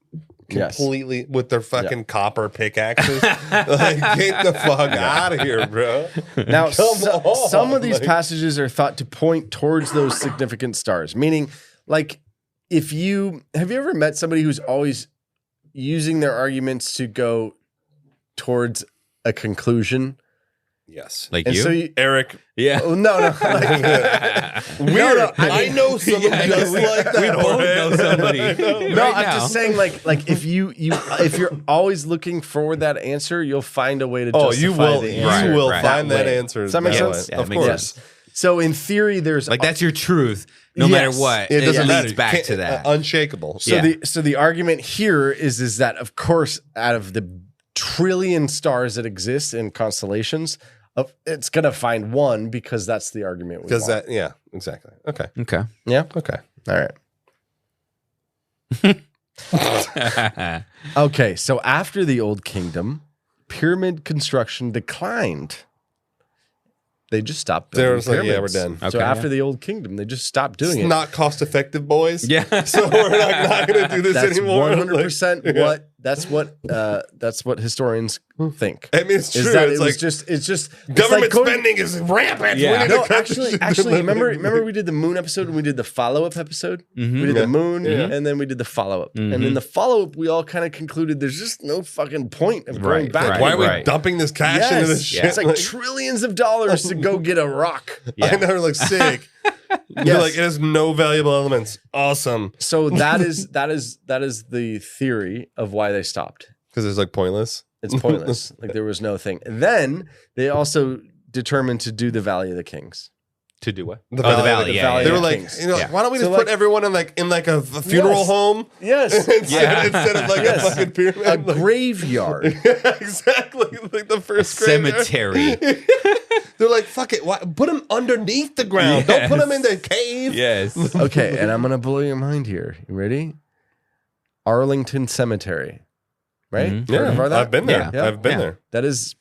completely with their fucking copper pickaxes. Like, get the fuck out of here, bro. Now, some of these passages are thought to point towards those significant stars, meaning, like, have you ever met somebody who's always using their arguments to go towards a conclusion? Yes. Like and you? So Eric. Yeah. Oh, no. Like, weird. I know somebody just like that. We both know somebody. No, I'm just saying, like if you're always looking for that answer, you'll find a way to justify the answer. You will find that answer. Does that make sense? Yeah, of course. Yes. So in theory, there's like that's your truth, no matter what. It doesn't leads matter. back to that. Unshakable. So the argument here is that, of course, out of the trillion stars that exist in constellations, it's gonna find one because that's the argument. Because exactly. Okay. Yeah. Okay. All right. Okay. So after the Old Kingdom, pyramid construction declined. They just stopped building pyramids. We're done. So after the Old Kingdom, they just stopped doing it. Not cost effective, boys. Yeah. So we're not going to do this That's anymore. 100% that's what historians think. I mean, it's true. Is that It's just government spending is rampant. Yeah. No, actually, remember we did the moon episode and we did the follow-up episode? Mm-hmm. We did the moon and then we did the follow-up. Mm-hmm. And in the follow-up, we all kind of concluded there's just no fucking point of going back. Why are we dumping this cash into this shit? It's like trillions of dollars to go get a rock. I know, like sick. You're like, it has no valuable elements. Awesome. So that is the theory of why they stopped. Because it's like pointless. It's pointless. Like there was no thing. And then they also determined to do the Valley of the Kings. To do what? The Valley. Valley They were of like, Kings. why don't we just put everyone in like a funeral home? Yes. Instead of like a fucking pyramid. A graveyard. Exactly. Like the first cemetery. They're like, fuck it. Why? Put them underneath the ground. Don't put them in the cave. Yes. Okay, and I'm going to blow your mind here. You ready? Arlington Cemetery. Right? Mm-hmm. Heard of that? I've been there. Yeah. I've been there. That is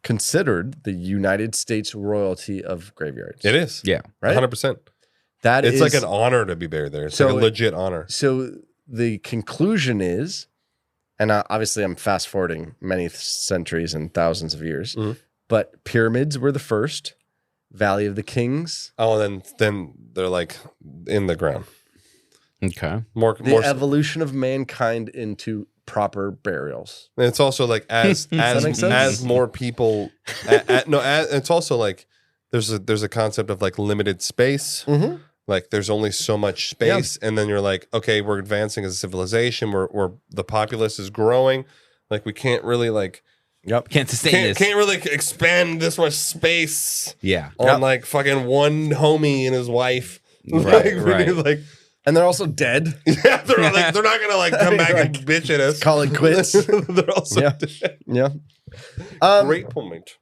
considered the United States royalty of graveyards. It is. Yeah. Right? 100%. It's like an honor to be buried there. It's like a legit honor. So the conclusion is, and obviously I'm fast forwarding many centuries and thousands of years, but pyramids were the first, Valley of the Kings. Oh, then they're like in the ground. Okay. More evolution of mankind into proper burials. And it's also like as more people, it's also like there's a concept of like limited space. Mm-hmm. Like there's only so much space, and then you're like, okay, we're advancing as a civilization. We're the populace is growing. Like we can't really like. Can't sustain this. Can't really expand this much space. Yeah. On like fucking one homie and his wife. Right. Like, and they're also dead. Yeah, they're not gonna like come back and bitch at us. Call it quits. They're also dead. Yeah. Great point.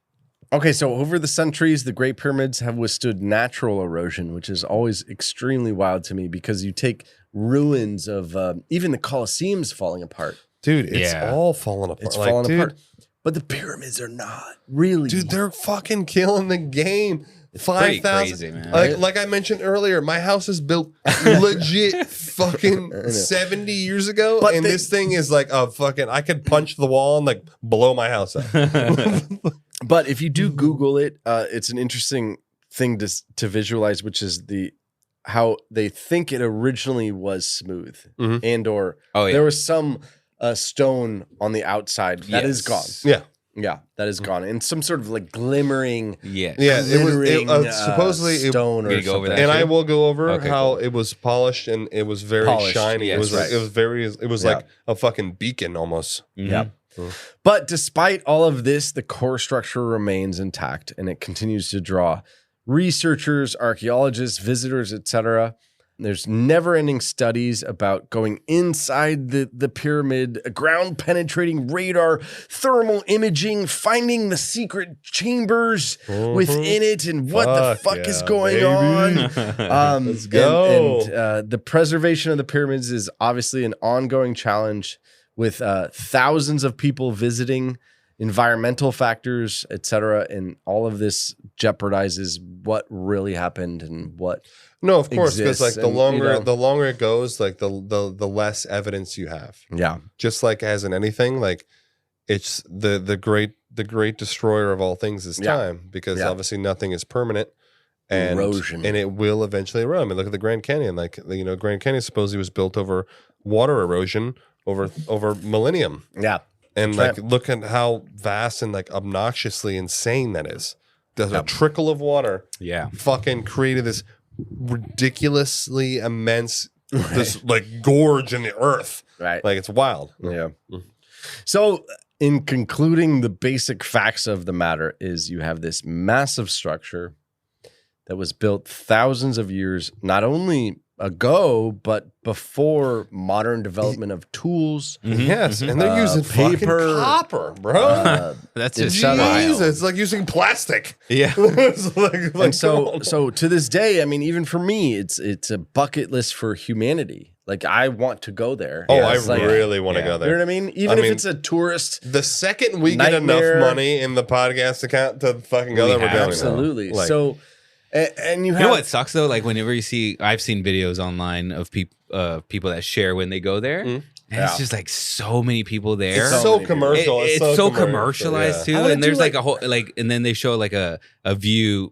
Okay, so over the centuries, the Great Pyramids have withstood natural erosion, which is always extremely wild to me because you take ruins of even the Colosseum's falling apart. Dude, it's all falling apart. It's falling apart. But the pyramids are not really. Dude, they're fucking killing the game. 5,000. Man. Like I mentioned earlier, my house is built legit fucking 70 years ago, but this thing is like a fucking. I could punch the wall and like blow my house up. But if you do Google it, it's an interesting thing to visualize, which is how they think it originally was smooth, and or there was some stone on the outside that is gone. Yeah, that is gone, and some sort of like glimmering. It was supposedly stone or something. And I will go over how it was polished and it was very shiny. Yes, it was like a fucking beacon almost. Yeah. But despite all of this, the core structure remains intact, and it continues to draw researchers, archaeologists, visitors, etc. There's never-ending studies about going inside the pyramid, ground-penetrating radar, thermal imaging, finding the secret chambers within it, and what the fuck is going on. Let's go. And the preservation of the pyramids is obviously an ongoing challenge with thousands of people visiting, environmental factors, etc., and all of this jeopardizes what really happened and what. No, of course, because like the longer it goes, like the less evidence you have. Yeah, just like as in anything, like it's the great destroyer of all things is time, because obviously nothing is permanent. And erosion, and it will eventually erode. I mean, look at the Grand Canyon. Like Grand Canyon supposedly was built over water erosion over millennium. Yeah. And like, look at how vast and like obnoxiously insane that is. There's a trickle of water. Yeah. Fucking created this ridiculously immense, this like gorge in the earth. Right. Like it's wild. Yeah. So in concluding, the basic facts of the matter is you have this massive structure that was built thousands of years, not only ago, but before modern development of tools. Yes, and they're using paper, copper, bro. That's just Jesus. It's like using plastic. Yeah. It's like and so to this day, I mean, even for me, it's a bucket list for humanity. Like I want to go there. Oh, I really want to go there. You know what I mean? Even if it's a tourist. The second we get enough money in the podcast account to fucking go there, we're going. Absolutely. Like, so. And you know what sucks though? Like whenever I've seen videos online of people that share when they go there, and it's just like so many people there. It's so commercial. It's so commercialized too. And there's like a whole and then they show like a view.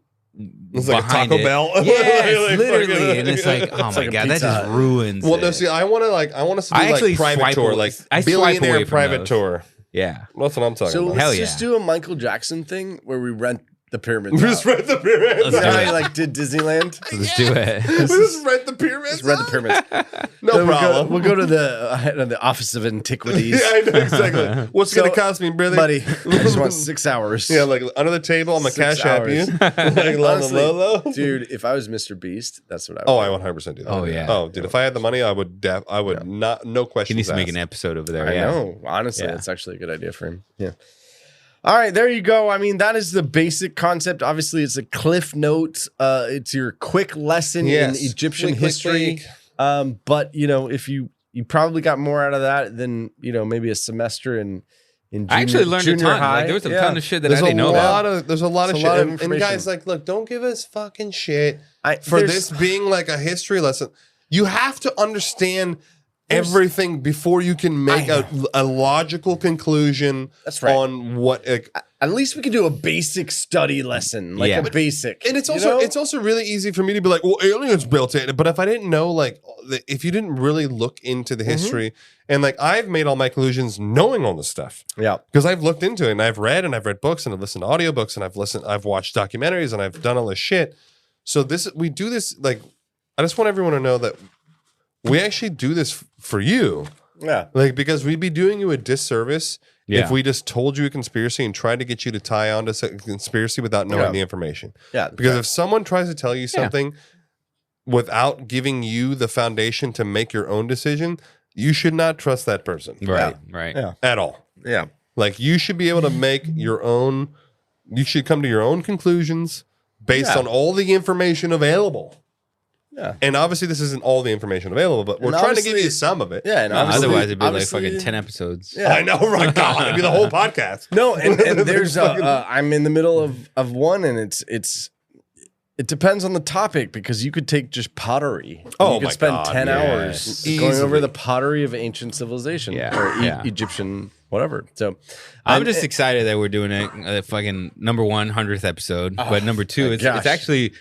It's like a Taco Bell. Yes, literally, and it's like, oh my god, that just ruins. Well, no, see, I want to do like private tour, like billionaire private tour. Yeah, that's what I'm talking about. So let's just do a Michael Jackson thing where we rent the pyramids. We just rent the pyramids. I like did Disneyland. Let's do it. We just rent the pyramids. Just rent the pyramids. No problem. We'll go to the Office of Antiquities. Yeah, I know exactly. What's it gonna cost me, brother? Buddy, I just want 6 hours. Yeah, like under the table, I'm gonna cash app you. Like honestly, dude, if I was Mr. Beast, that's what I would. Oh, I 100% do that. Oh yeah. Oh, dude, if I had the money, I would not, no questions. He needs to make asked. an episode over there. I know. Honestly, it's actually a good idea for him. Yeah. All right, there you go. I mean, that is the basic concept. Obviously, it's a cliff note. It's your quick lesson in Egyptian history. But if you probably got more out of that than maybe a semester in junior, I actually learned a ton. Like, there was a ton of shit that I didn't know about. There's a lot of shit. And guys, like, look, don't give us fucking shit for this being like a history lesson. You have to understand everything before you can make a logical conclusion on what. At least we could do a basic study lesson, like a basic. And it's also really easy for me to be like, well, aliens built it. But if I didn't know, like, if you didn't really look into the history, and like I've made all my conclusions knowing all this stuff. Yeah, because I've looked into it and I've read books and I've listened to audiobooks and I've watched documentaries and I've done all this shit. So we do this, like, I just want everyone to know that we actually do this for you. Yeah. Like, because we'd be doing you a disservice if we just told you a conspiracy and tried to get you to tie on to a conspiracy without knowing the information. Yeah. Because if someone tries to tell you something without giving you the foundation to make your own decision, you should not trust that person. Right. Right. Yeah. At all. Yeah. Like, you should be able to make your own, you should come to your own conclusions based on all the information available. Yeah. And obviously this isn't all the information available, but we're trying to give you some of it. Yeah. And otherwise it'd be like fucking 10 episodes. Yeah. I know, right? God, it'd be the whole podcast. No, and there's I'm in the middle of one, and it's It depends on the topic because you could take just pottery. Oh, you could my spend God, 10 hours yes. going over Easily. the pottery of ancient civilization or Egyptian, whatever. So I'm just excited that we're doing a fucking number 100th episode. But number 2, it's actually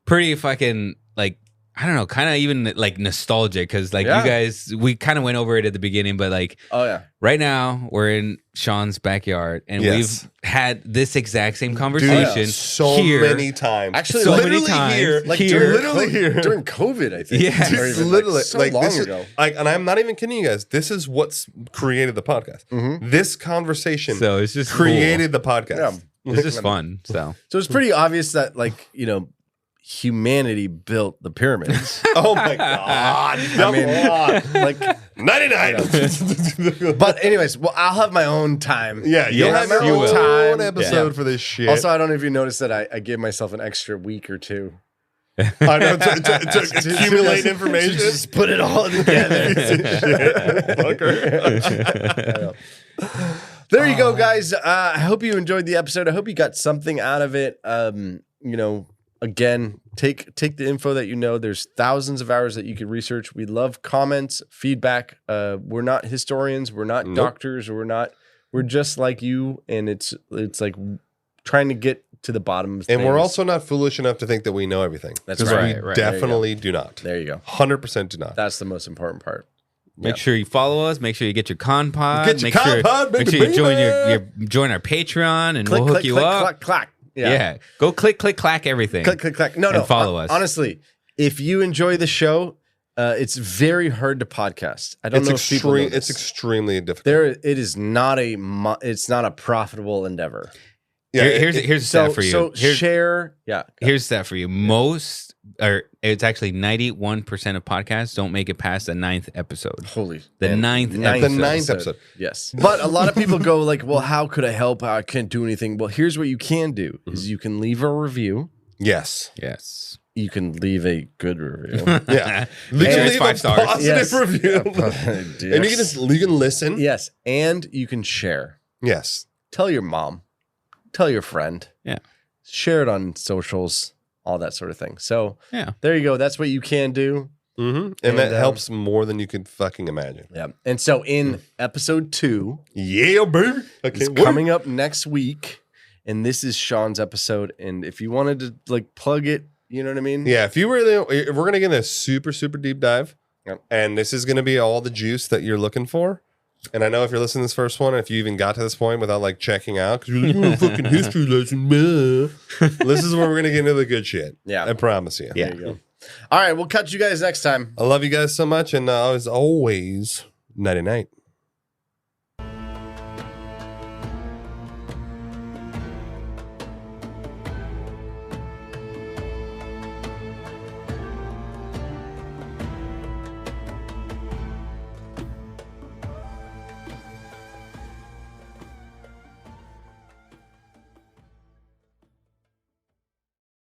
pretty fucking like, I don't know, kind of even like nostalgic because like you guys, we kind of went over it at the beginning, but like, right now we're in Sean's backyard and we've had this exact same conversation so many times. Actually, so literally many times here, like literally here during COVID, I think. Yeah, literally so like long this ago. And I'm not even kidding you guys. This is what's created the podcast. This conversation, so it's just created the podcast. Yeah. It's just fun. So it's pretty obvious that like humanity built the pyramids. Oh my God. Come on. Like 99. But anyways, well, I'll have my own time. Yeah, you'll have your own own episode for this shit. Also, I don't know if you noticed that I gave myself an extra week or two. I know to accumulate information. Just put it all together. There you go, guys. I hope you enjoyed the episode. I hope you got something out of it. Again, take the info that there's thousands of hours that you can research. We love comments, feedback. We're not historians, we're not doctors, we're just like you, and it's like trying to get to the bottom of things. And we're also not foolish enough to think that we know everything. That's right. We definitely do not. There you go. 100% do not. That's the most important part. make sure you follow us. Make sure you get your con pod. Get your con pod, make sure you join our Patreon, and we'll hook you up. Clack. Yeah. Go click, clack everything. Click. No. Follow us. Honestly, if you enjoy the show, it's very hard to podcast. I don't know if people know this. It's extremely difficult. It is not it's not a profitable endeavor. Yeah, here's a stat for you. So share. Yeah. Here's a stat for you. It's actually 91% of podcasts don't make it past the 9th episode. The ninth episode. Yes. But a lot of people go like, well, how could I help? I can't do anything. Well, here's what you can do is you can leave a review. Yes. You can leave a good review. Yeah. You can leave 5 stars. Positive review. And you can listen. Yes. And you can share. Yes. Tell your mom. Tell your friend. Yeah. Share it on socials, all that sort of thing. So there you go. That's what you can do. Mm-hmm. And that helps more than you could fucking imagine. Yeah. And so in episode 2, yeah, baby, it's coming up next week. And this is Sean's episode. And if you wanted to like plug it, you know what I mean? Yeah. If we're going to get a super, super deep dive, and this is going to be all the juice that you're looking for. And I know if you're listening to this first one, if you even got to this point without like checking out, because you're like, fucking history lesson, this is where we're going to get into the good shit. Yeah. I promise you. There you go. All right. We'll catch you guys next time. I love you guys so much. And as always, nighty night.